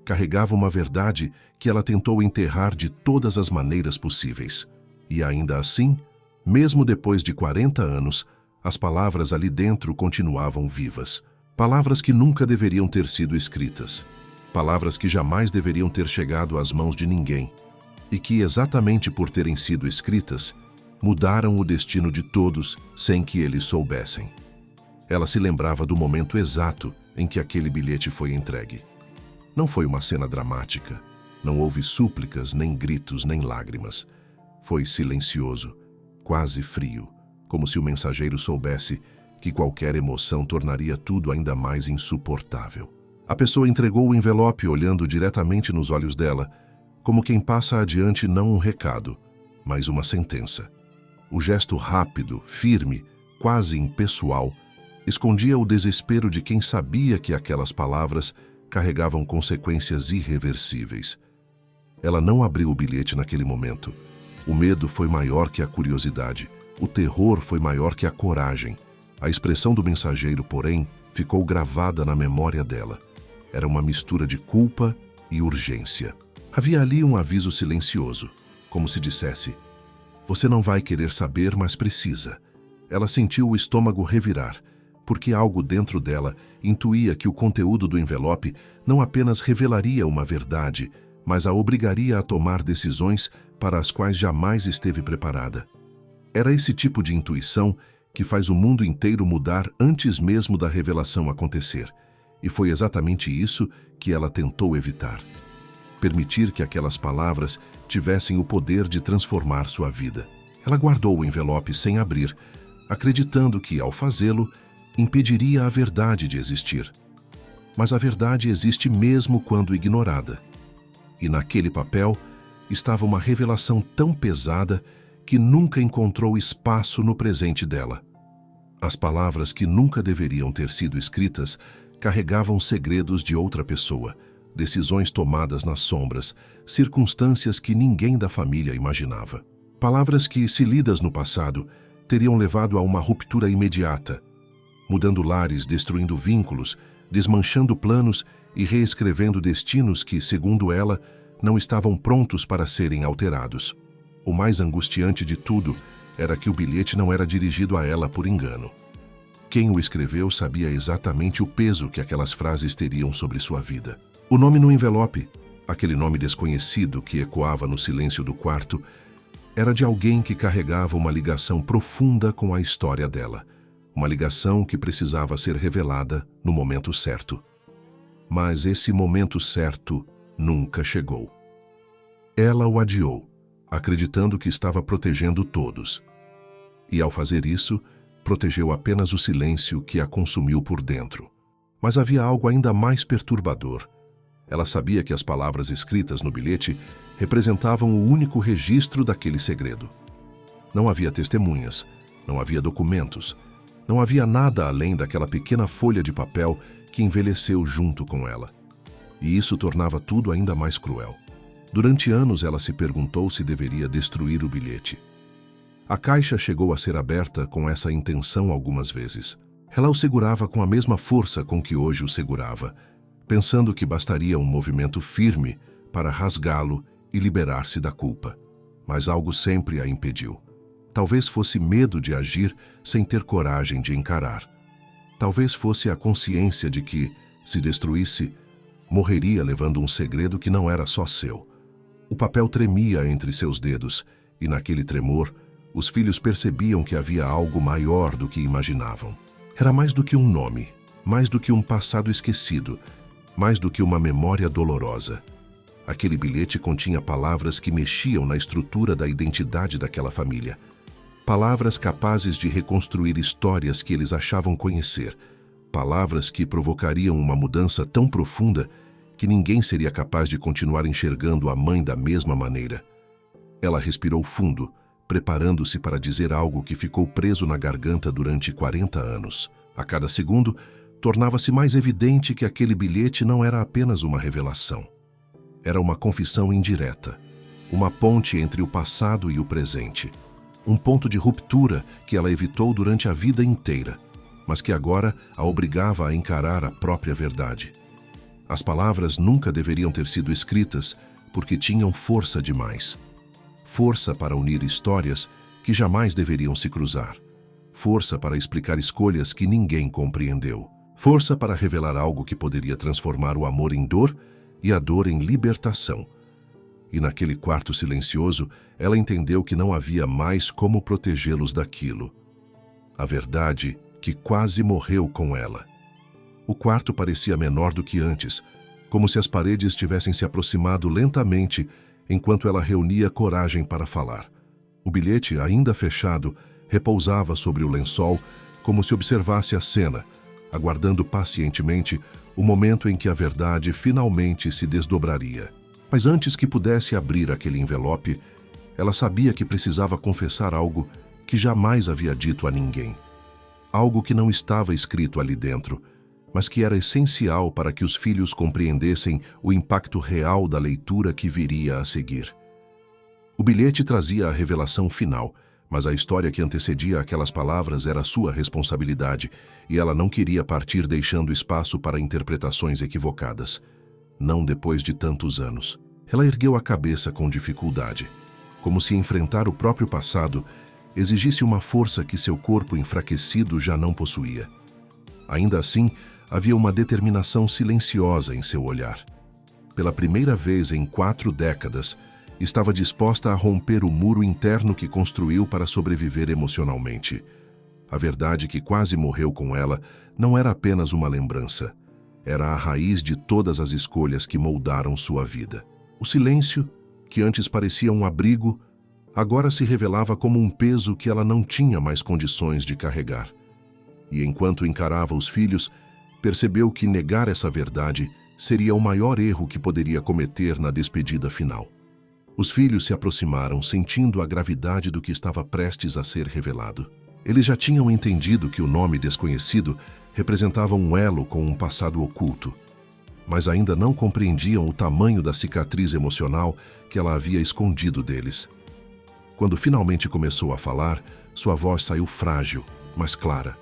carregava uma verdade que ela tentou enterrar de todas as maneiras possíveis. E ainda assim, mesmo depois de 40 anos, as palavras ali dentro continuavam vivas. Palavras que nunca deveriam ter sido escritas. Palavras que jamais deveriam ter chegado às mãos de ninguém. E que, exatamente por terem sido escritas, mudaram o destino de todos sem que eles soubessem. Ela se lembrava do momento exato em que aquele bilhete foi entregue. Não foi uma cena dramática. Não houve súplicas, nem gritos, nem lágrimas. Foi silencioso, quase frio, como se o mensageiro soubesse que qualquer emoção tornaria tudo ainda mais insuportável. A pessoa entregou o envelope olhando diretamente nos olhos dela, como quem passa adiante não um recado, mas uma sentença. O gesto rápido, firme, quase impessoal, escondia o desespero de quem sabia que aquelas palavras carregavam consequências irreversíveis. Ela não abriu o bilhete naquele momento. O medo foi maior que a curiosidade. O terror foi maior que a coragem. A expressão do mensageiro, porém, ficou gravada na memória dela. Era uma mistura de culpa e urgência. Havia ali um aviso silencioso, como se dissesse: você não vai querer saber, mas precisa. Ela sentiu o estômago revirar, porque algo dentro dela intuía que o conteúdo do envelope não apenas revelaria uma verdade, mas a obrigaria a tomar decisões para as quais jamais esteve preparada. Era esse tipo de intuição que faz o mundo inteiro mudar antes mesmo da revelação acontecer, e foi exatamente isso que ela tentou evitar. Permitir que aquelas palavras tivessem o poder de transformar sua vida. Ela guardou o envelope sem abrir, acreditando que, ao fazê-lo, impediria a verdade de existir. Mas a verdade existe mesmo quando ignorada. E naquele papel estava uma revelação tão pesada que nunca encontrou espaço no presente dela. As palavras que nunca deveriam ter sido escritas carregavam segredos de outra pessoa, decisões tomadas nas sombras, circunstâncias que ninguém da família imaginava. Palavras que, se lidas no passado, teriam levado a uma ruptura imediata, mudando lares, destruindo vínculos, desmanchando planos e reescrevendo destinos que, segundo ela, não estavam prontos para serem alterados. O mais angustiante de tudo era que o bilhete não era dirigido a ela por engano. Quem o escreveu sabia exatamente o peso que aquelas frases teriam sobre sua vida. O nome no envelope, aquele nome desconhecido que ecoava no silêncio do quarto, era de alguém que carregava uma ligação profunda com a história dela. Uma ligação que precisava ser revelada no momento certo. Mas esse momento certo nunca chegou. Ela o adiou, acreditando que estava protegendo todos. E ao fazer isso, protegeu apenas o silêncio que a consumiu por dentro. Mas havia algo ainda mais perturbador. Ela sabia que as palavras escritas no bilhete representavam o único registro daquele segredo. Não havia testemunhas, não havia documentos, não havia nada além daquela pequena folha de papel que envelheceu junto com ela. E isso tornava tudo ainda mais cruel. Durante anos ela se perguntou se deveria destruir o bilhete. A caixa chegou a ser aberta com essa intenção algumas vezes. Ela o segurava com a mesma força com que hoje o segurava, pensando que bastaria um movimento firme para rasgá-lo e liberar-se da culpa. Mas algo sempre a impediu. Talvez fosse medo de agir sem ter coragem de encarar. Talvez fosse a consciência de que, se destruísse, morreria levando um segredo que não era só seu. O papel tremia entre seus dedos, e naquele tremor, os filhos percebiam que havia algo maior do que imaginavam. Era mais do que um nome, mais do que um passado esquecido, mais do que uma memória dolorosa. Aquele bilhete continha palavras que mexiam na estrutura da identidade daquela família. Palavras capazes de reconstruir histórias que eles achavam conhecer. Palavras que provocariam uma mudança tão profunda que ninguém seria capaz de continuar enxergando a mãe da mesma maneira. Ela respirou fundo, preparando-se para dizer algo que ficou preso na garganta durante 40 anos. A cada segundo, tornava-se mais evidente que aquele bilhete não era apenas uma revelação. Era uma confissão indireta, uma ponte entre o passado e o presente. Um ponto de ruptura que ela evitou durante a vida inteira, mas que agora a obrigava a encarar a própria verdade. As palavras nunca deveriam ter sido escritas porque tinham força demais. Força para unir histórias que jamais deveriam se cruzar. Força para explicar escolhas que ninguém compreendeu. Força para revelar algo que poderia transformar o amor em dor e a dor em libertação. E naquele quarto silencioso, ela entendeu que não havia mais como protegê-los daquilo. A verdade que quase morreu com ela. O quarto parecia menor do que antes, como se as paredes tivessem se aproximado lentamente enquanto ela reunia coragem para falar. O bilhete, ainda fechado, repousava sobre o lençol como se observasse a cena, aguardando pacientemente o momento em que a verdade finalmente se desdobraria. Mas antes que pudesse abrir aquele envelope, ela sabia que precisava confessar algo que jamais havia dito a ninguém. Algo que não estava escrito ali dentro, mas que era essencial para que os filhos compreendessem o impacto real da leitura que viria a seguir. O bilhete trazia a revelação final, mas a história que antecedia aquelas palavras era sua responsabilidade, e ela não queria partir deixando espaço para interpretações equivocadas. Não depois de tantos anos. Ela ergueu a cabeça com dificuldade, como se enfrentar o próprio passado exigisse uma força que seu corpo enfraquecido já não possuía. Ainda assim, havia uma determinação silenciosa em seu olhar. Pela primeira vez em 4 décadas, estava disposta a romper o muro interno que construiu para sobreviver emocionalmente. A verdade que quase morreu com ela não era apenas uma lembrança. Era a raiz de todas as escolhas que moldaram sua vida. O silêncio, que antes parecia um abrigo, agora se revelava como um peso que ela não tinha mais condições de carregar. E enquanto encarava os filhos, percebeu que negar essa verdade seria o maior erro que poderia cometer na despedida final. Os filhos se aproximaram, sentindo a gravidade do que estava prestes a ser revelado. Eles já tinham entendido que o nome desconhecido representava um elo com um passado oculto, mas ainda não compreendiam o tamanho da cicatriz emocional que ela havia escondido deles. Quando finalmente começou a falar, sua voz saiu frágil, mas clara.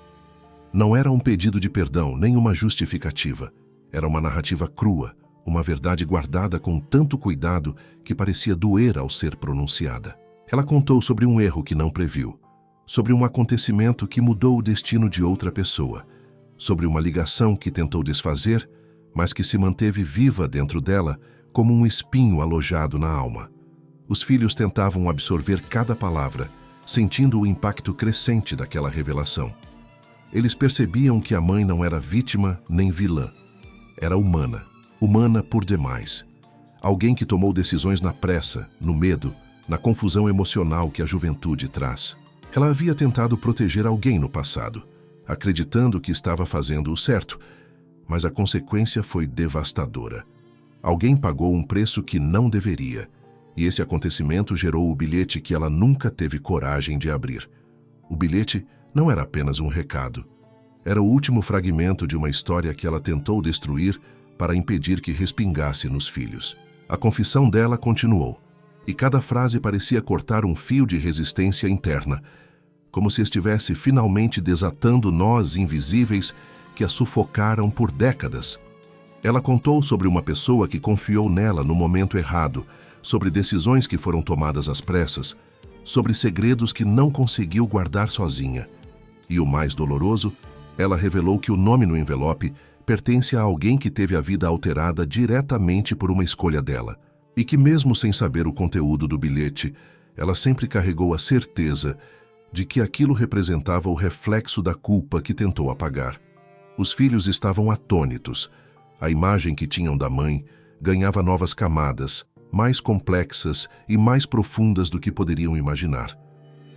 Não era um pedido de perdão, nem uma justificativa. Era uma narrativa crua, uma verdade guardada com tanto cuidado que parecia doer ao ser pronunciada. Ela contou sobre um erro que não previu, sobre um acontecimento que mudou o destino de outra pessoa, sobre uma ligação que tentou desfazer, mas que se manteve viva dentro dela como um espinho alojado na alma. Os filhos tentavam absorver cada palavra, sentindo o impacto crescente daquela revelação. Eles percebiam que a mãe não era vítima nem vilã. Era humana, humana por demais. Alguém que tomou decisões na pressa, no medo, na confusão emocional que a juventude traz. Ela havia tentado proteger alguém no passado, acreditando que estava fazendo o certo, mas a consequência foi devastadora. Alguém pagou um preço que não deveria, e esse acontecimento gerou o bilhete que ela nunca teve coragem de abrir. O bilhete não era apenas um recado. Era o último fragmento de uma história que ela tentou destruir para impedir que respingasse nos filhos. A confissão dela continuou, e cada frase parecia cortar um fio de resistência interna, como se estivesse finalmente desatando nós invisíveis que a sufocaram por décadas. Ela contou sobre uma pessoa que confiou nela no momento errado, sobre decisões que foram tomadas às pressas, sobre segredos que não conseguiu guardar sozinha. E o mais doloroso, ela revelou que o nome no envelope pertence a alguém que teve a vida alterada diretamente por uma escolha dela, e que mesmo sem saber o conteúdo do bilhete, ela sempre carregou a certeza de que aquilo representava o reflexo da culpa que tentou apagar. Os filhos estavam atônitos. A imagem que tinham da mãe ganhava novas camadas, mais complexas e mais profundas do que poderiam imaginar.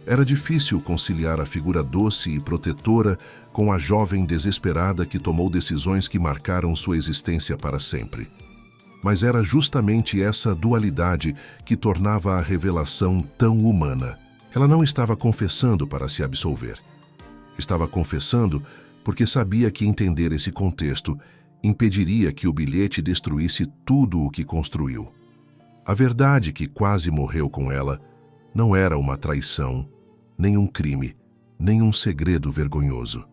Era difícil conciliar a figura doce e protetora com a jovem desesperada que tomou decisões que marcaram sua existência para sempre. Mas era justamente essa dualidade que tornava a revelação tão humana. Ela não estava confessando para se absolver. Estava confessando porque sabia que entender esse contexto impediria que o bilhete destruísse tudo o que construiu. A verdade que quase morreu com ela não era uma traição, nem um crime, nem um segredo vergonhoso.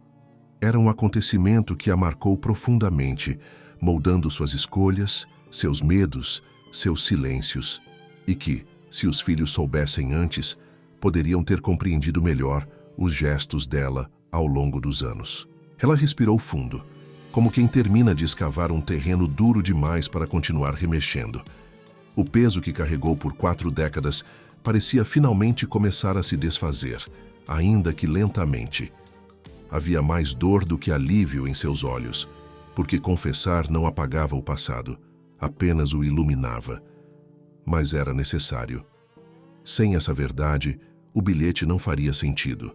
Era um acontecimento que a marcou profundamente, moldando suas escolhas, seus medos, seus silêncios, e que, se os filhos soubessem antes, poderiam ter compreendido melhor os gestos dela ao longo dos anos. Ela respirou fundo, como quem termina de escavar um terreno duro demais para continuar remexendo. O peso que carregou por 4 décadas parecia finalmente começar a se desfazer, ainda que lentamente. Havia mais dor do que alívio em seus olhos, porque confessar não apagava o passado, apenas o iluminava. Mas era necessário. Sem essa verdade, o bilhete não faria sentido.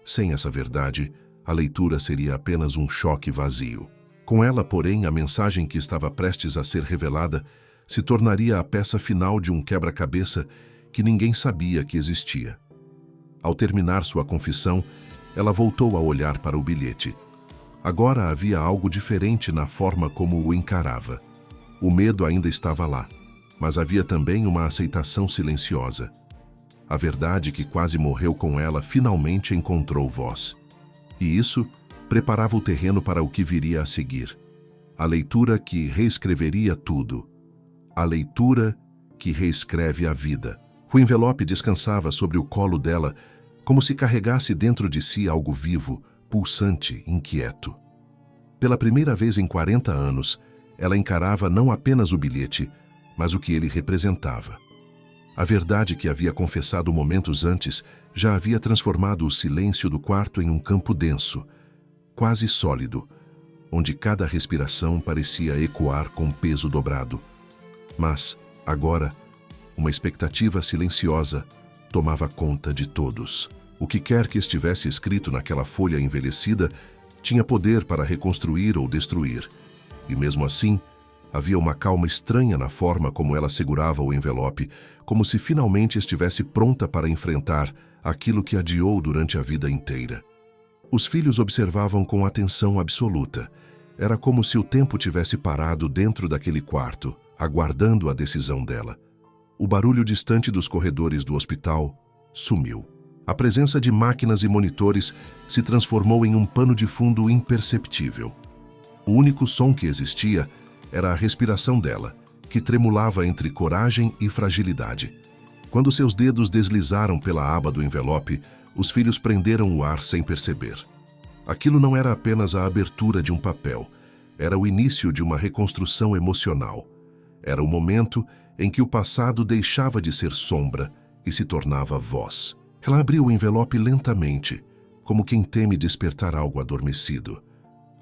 Sem essa verdade, a leitura seria apenas um choque vazio. Com ela, porém, a mensagem que estava prestes a ser revelada se tornaria a peça final de um quebra-cabeça que ninguém sabia que existia. Ao terminar sua confissão, ela voltou a olhar para o bilhete. Agora havia algo diferente na forma como o encarava. O medo ainda estava lá, mas havia também uma aceitação silenciosa. A verdade que quase morreu com ela finalmente encontrou voz. E isso preparava o terreno para o que viria a seguir. A leitura que reescreveria tudo. A leitura que reescreve a vida. O envelope descansava sobre o colo dela, como se carregasse dentro de si algo vivo, pulsante, inquieto. Pela primeira vez em 40 anos, ela encarava não apenas o bilhete, mas o que ele representava. A verdade que havia confessado momentos antes já havia transformado o silêncio do quarto em um campo denso, quase sólido, onde cada respiração parecia ecoar com peso dobrado. Mas, agora, uma expectativa silenciosa tomava conta de todos. O que quer que estivesse escrito naquela folha envelhecida tinha poder para reconstruir ou destruir. E mesmo assim, havia uma calma estranha na forma como ela segurava o envelope, como se finalmente estivesse pronta para enfrentar aquilo que adiou durante a vida inteira. Os filhos observavam com atenção absoluta. Era como se o tempo tivesse parado dentro daquele quarto, aguardando a decisão dela. O barulho distante dos corredores do hospital sumiu. A presença de máquinas e monitores se transformou em um pano de fundo imperceptível. O único som que existia era a respiração dela, que tremulava entre coragem e fragilidade. Quando seus dedos deslizaram pela aba do envelope, os filhos prenderam o ar sem perceber. Aquilo não era apenas a abertura de um papel, era o início de uma reconstrução emocional. Era o momento em que o passado deixava de ser sombra e se tornava voz. Ela abriu o envelope lentamente, como quem teme despertar algo adormecido.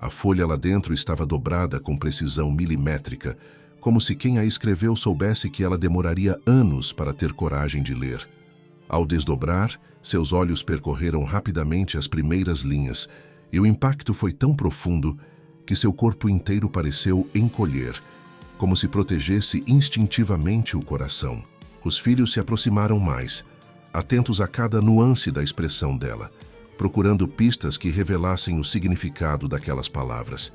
A folha lá dentro estava dobrada com precisão milimétrica, como se quem a escreveu soubesse que ela demoraria anos para ter coragem de ler. Ao desdobrar, seus olhos percorreram rapidamente as primeiras linhas, e o impacto foi tão profundo que seu corpo inteiro pareceu encolher, como se protegesse instintivamente o coração. Os filhos se aproximaram mais, atentos a cada nuance da expressão dela, procurando pistas que revelassem o significado daquelas palavras.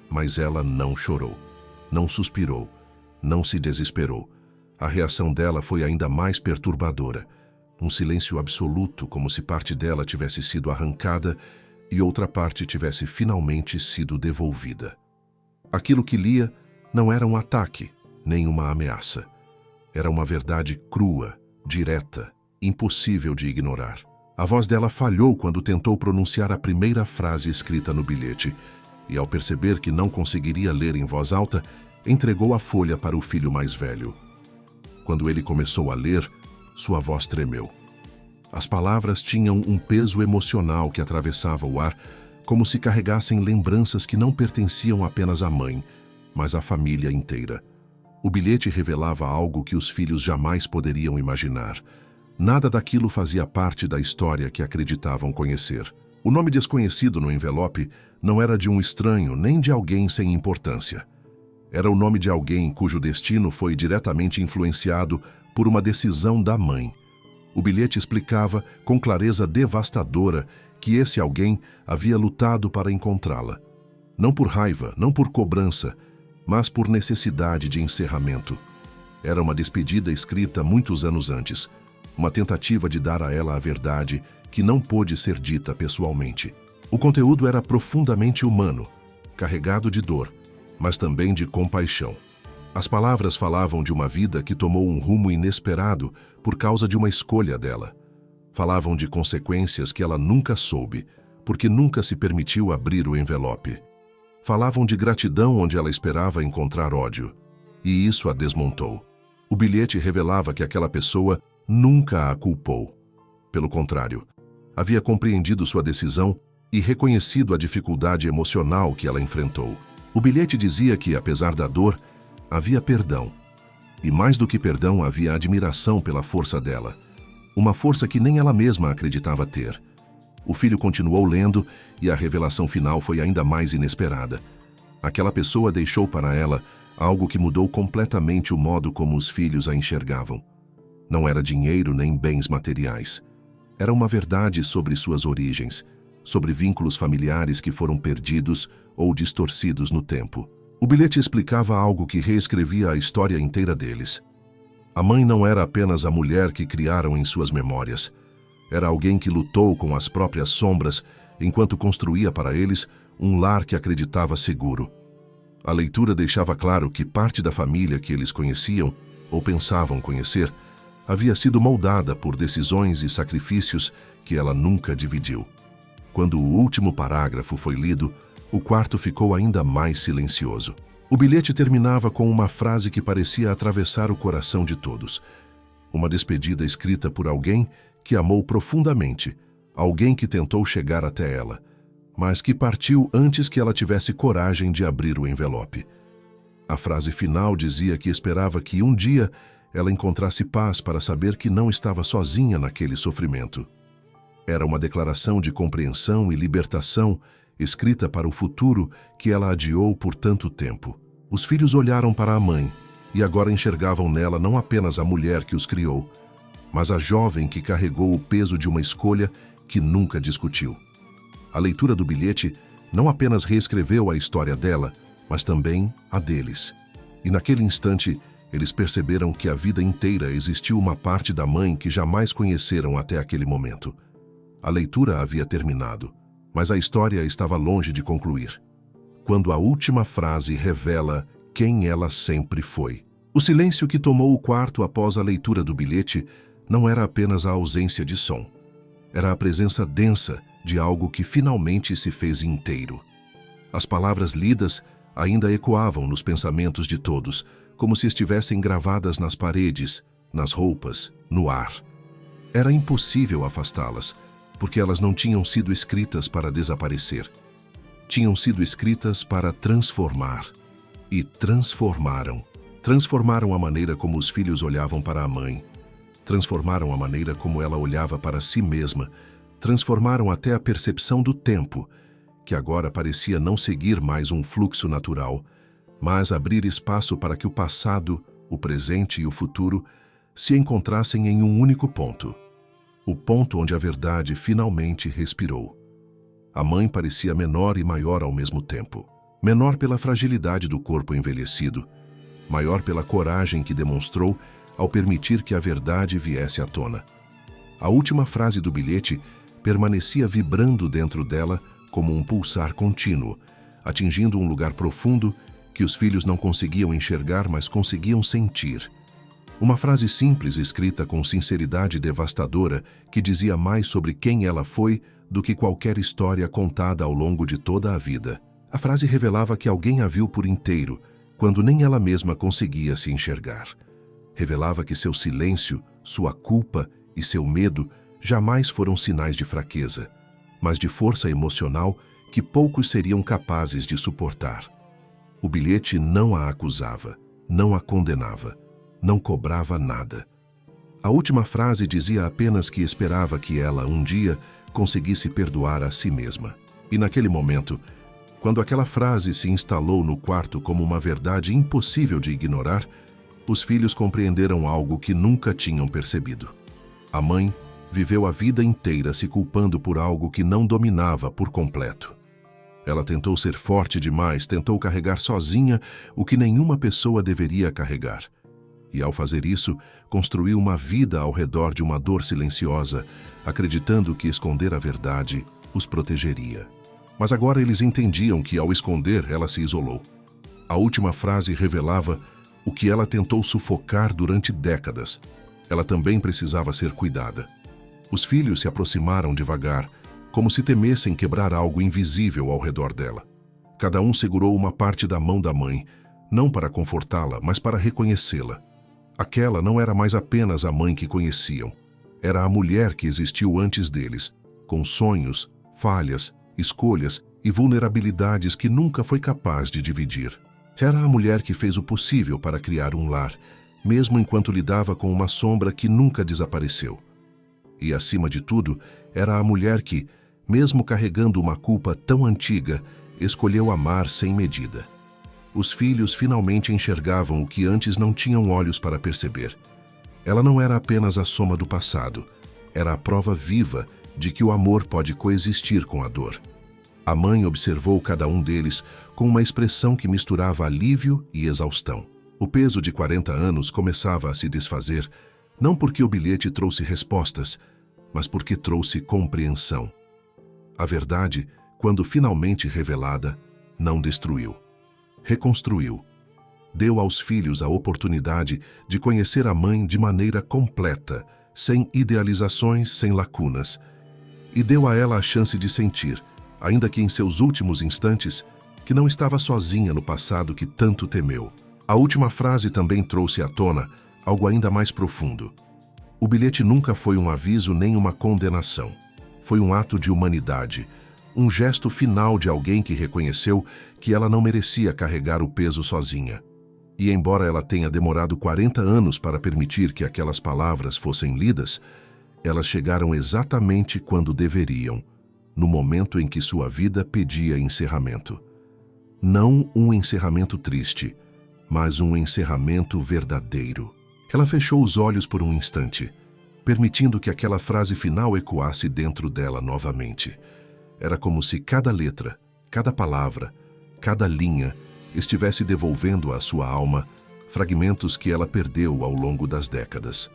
Mas ela não chorou, não suspirou, não se desesperou. A reação dela foi ainda mais perturbadora. Um silêncio absoluto, como se parte dela tivesse sido arrancada e outra parte tivesse finalmente sido devolvida. Aquilo que lia não era um ataque, nem uma ameaça. Era uma verdade crua, direta, impossível de ignorar. A voz dela falhou quando tentou pronunciar a primeira frase escrita no bilhete, e ao perceber que não conseguiria ler em voz alta, entregou a folha para o filho mais velho. Quando ele começou a ler, sua voz tremeu. As palavras tinham um peso emocional que atravessava o ar, como se carregassem lembranças que não pertenciam apenas à mãe, mas à família inteira. O bilhete revelava algo que os filhos jamais poderiam imaginar. Nada daquilo fazia parte da história que acreditavam conhecer. O nome desconhecido no envelope não era de um estranho nem de alguém sem importância. Era o nome de alguém cujo destino foi diretamente influenciado por uma decisão da mãe. O bilhete explicava, com clareza devastadora, que esse alguém havia lutado para encontrá-la. Não por raiva, não por cobrança, mas por necessidade de encerramento. Era uma despedida escrita muitos anos antes, uma tentativa de dar a ela a verdade que não pôde ser dita pessoalmente. O conteúdo era profundamente humano, carregado de dor, mas também de compaixão. As palavras falavam de uma vida que tomou um rumo inesperado por causa de uma escolha dela. Falavam de consequências que ela nunca soube, porque nunca se permitiu abrir o envelope. Falavam de gratidão onde ela esperava encontrar ódio, e isso a desmontou. O bilhete revelava que aquela pessoa nunca a culpou. Pelo contrário, havia compreendido sua decisão e reconhecido a dificuldade emocional que ela enfrentou. O bilhete dizia que, apesar da dor, havia perdão. E mais do que perdão, havia admiração pela força dela. Uma força que nem ela mesma acreditava ter. O filho continuou lendo e a revelação final foi ainda mais inesperada. Aquela pessoa deixou para ela algo que mudou completamente o modo como os filhos a enxergavam. Não era dinheiro nem bens materiais. Era uma verdade sobre suas origens, sobre vínculos familiares que foram perdidos ou distorcidos no tempo. O bilhete explicava algo que reescrevia a história inteira deles. A mãe não era apenas a mulher que criaram em suas memórias. Era alguém que lutou com as próprias sombras enquanto construía para eles um lar que acreditava seguro. A leitura deixava claro que parte da família que eles conheciam ou pensavam conhecer, havia sido moldada por decisões e sacrifícios que ela nunca dividiu. Quando o último parágrafo foi lido, o quarto ficou ainda mais silencioso. O bilhete terminava com uma frase que parecia atravessar o coração de todos. Uma despedida escrita por alguém que amou profundamente, alguém que tentou chegar até ela, mas que partiu antes que ela tivesse coragem de abrir o envelope. A frase final dizia que esperava que um dia ela encontrasse paz para saber que não estava sozinha naquele sofrimento. Era uma declaração de compreensão e libertação escrita para o futuro que ela adiou por tanto tempo. Os filhos olharam para a mãe e agora enxergavam nela não apenas a mulher que os criou, mas a jovem que carregou o peso de uma escolha que nunca discutiu. A leitura do bilhete não apenas reescreveu a história dela, mas também a deles. E naquele instante, eles perceberam que a vida inteira existiu uma parte da mãe que jamais conheceram até aquele momento. A leitura havia terminado, mas a história estava longe de concluir. Quando a última frase revela quem ela sempre foi. O silêncio que tomou o quarto após a leitura do bilhete não era apenas a ausência de som. Era a presença densa de algo que finalmente se fez inteiro. As palavras lidas ainda ecoavam nos pensamentos de todos, como se estivessem gravadas nas paredes, nas roupas, no ar. Era impossível afastá-las, porque elas não tinham sido escritas para desaparecer. Tinham sido escritas para transformar. E transformaram. Transformaram a maneira como os filhos olhavam para a mãe. Transformaram a maneira como ela olhava para si mesma. Transformaram até a percepção do tempo, que agora parecia não seguir mais um fluxo natural, mas abrir espaço para que o passado, o presente e o futuro se encontrassem em um único ponto. O ponto onde a verdade finalmente respirou. A mãe parecia menor e maior ao mesmo tempo. Menor pela fragilidade do corpo envelhecido, maior pela coragem que demonstrou ao permitir que a verdade viesse à tona. A última frase do bilhete permanecia vibrando dentro dela como um pulsar contínuo, atingindo um lugar profundo que os filhos não conseguiam enxergar, mas conseguiam sentir. Uma frase simples escrita com sinceridade devastadora que dizia mais sobre quem ela foi do que qualquer história contada ao longo de toda a vida. A frase revelava que alguém a viu por inteiro, quando nem ela mesma conseguia se enxergar. Revelava que seu silêncio, sua culpa e seu medo jamais foram sinais de fraqueza, mas de força emocional que poucos seriam capazes de suportar. O bilhete não a acusava, não a condenava, não cobrava nada. A última frase dizia apenas que esperava que ela, um dia, conseguisse perdoar a si mesma. E naquele momento, quando aquela frase se instalou no quarto como uma verdade impossível de ignorar, os filhos compreenderam algo que nunca tinham percebido. A mãe viveu a vida inteira se culpando por algo que não dominava por completo. Ela tentou ser forte demais, tentou carregar sozinha o que nenhuma pessoa deveria carregar. E ao fazer isso, construiu uma vida ao redor de uma dor silenciosa, acreditando que esconder a verdade os protegeria. Mas agora eles entendiam que, ao esconder, ela se isolou. A última frase revelava o que ela tentou sufocar durante décadas. Ela também precisava ser cuidada. Os filhos se aproximaram devagar, como se temessem quebrar algo invisível ao redor dela. Cada um segurou uma parte da mão da mãe, não para confortá-la, mas para reconhecê-la. Aquela não era mais apenas a mãe que conheciam. Era a mulher que existiu antes deles, com sonhos, falhas, escolhas e vulnerabilidades que nunca foi capaz de dividir. Era a mulher que fez o possível para criar um lar, mesmo enquanto lidava com uma sombra que nunca desapareceu. E, acima de tudo, era a mulher que, mesmo carregando uma culpa tão antiga, escolheu amar sem medida. Os filhos finalmente enxergavam o que antes não tinham olhos para perceber. Ela não era apenas a soma do passado, era a prova viva de que o amor pode coexistir com a dor. A mãe observou cada um deles com uma expressão que misturava alívio e exaustão. O peso de 40 anos começava a se desfazer, não porque o bilhete trouxe respostas, mas porque trouxe compreensão. A verdade, quando finalmente revelada, não destruiu. Reconstruiu. Deu aos filhos a oportunidade de conhecer a mãe de maneira completa, sem idealizações, sem lacunas. E deu a ela a chance de sentir, ainda que em seus últimos instantes, que não estava sozinha no passado que tanto temeu. A última frase também trouxe à tona algo ainda mais profundo. O bilhete nunca foi um aviso nem uma condenação. Foi um ato de humanidade, um gesto final de alguém que reconheceu que ela não merecia carregar o peso sozinha. E embora ela tenha demorado 40 anos para permitir que aquelas palavras fossem lidas, elas chegaram exatamente quando deveriam, no momento em que sua vida pedia encerramento. Não um encerramento triste, mas um encerramento verdadeiro. Ela fechou os olhos por um instante, permitindo que aquela frase final ecoasse dentro dela novamente. Era como se cada letra, cada palavra, cada linha estivesse devolvendo à sua alma fragmentos que ela perdeu ao longo das décadas.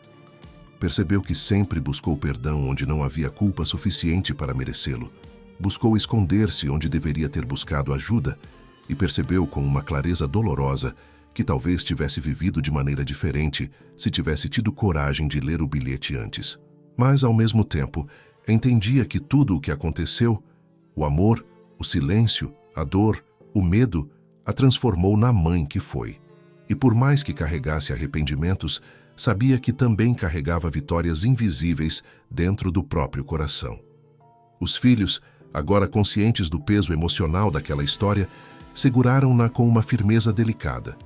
Percebeu que sempre buscou perdão onde não havia culpa suficiente para merecê-lo. Buscou esconder-se onde deveria ter buscado ajuda e percebeu com uma clareza dolorosa que talvez tivesse vivido de maneira diferente se tivesse tido coragem de ler o bilhete antes. Mas, ao mesmo tempo, entendia que tudo o que aconteceu, o amor, o silêncio, a dor, o medo, a transformou na mãe que foi. E por mais que carregasse arrependimentos, sabia que também carregava vitórias invisíveis dentro do próprio coração. Os filhos, agora conscientes do peso emocional daquela história, seguraram-na com uma firmeza delicada.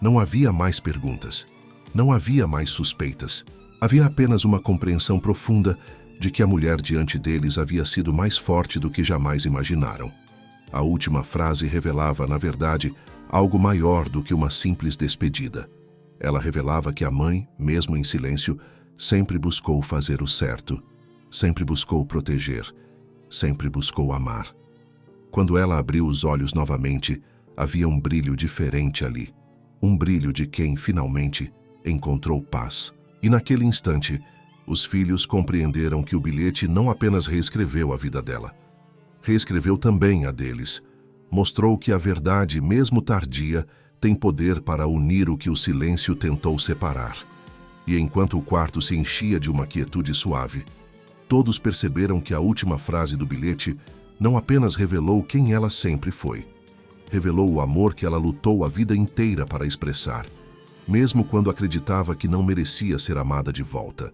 Não havia mais perguntas. Não havia mais suspeitas. Havia apenas uma compreensão profunda de que a mulher diante deles havia sido mais forte do que jamais imaginaram. A última frase revelava, na verdade, algo maior do que uma simples despedida. Ela revelava que a mãe, mesmo em silêncio, sempre buscou fazer o certo, sempre buscou proteger, sempre buscou amar. Quando ela abriu os olhos novamente, havia um brilho diferente ali. Um brilho de quem, finalmente, encontrou paz. E naquele instante, os filhos compreenderam que o bilhete não apenas reescreveu a vida dela, reescreveu também a deles. Mostrou que a verdade, mesmo tardia, tem poder para unir o que o silêncio tentou separar. E enquanto o quarto se enchia de uma quietude suave, todos perceberam que a última frase do bilhete não apenas revelou quem ela sempre foi, revelou o amor que ela lutou a vida inteira para expressar, mesmo quando acreditava que não merecia ser amada de volta.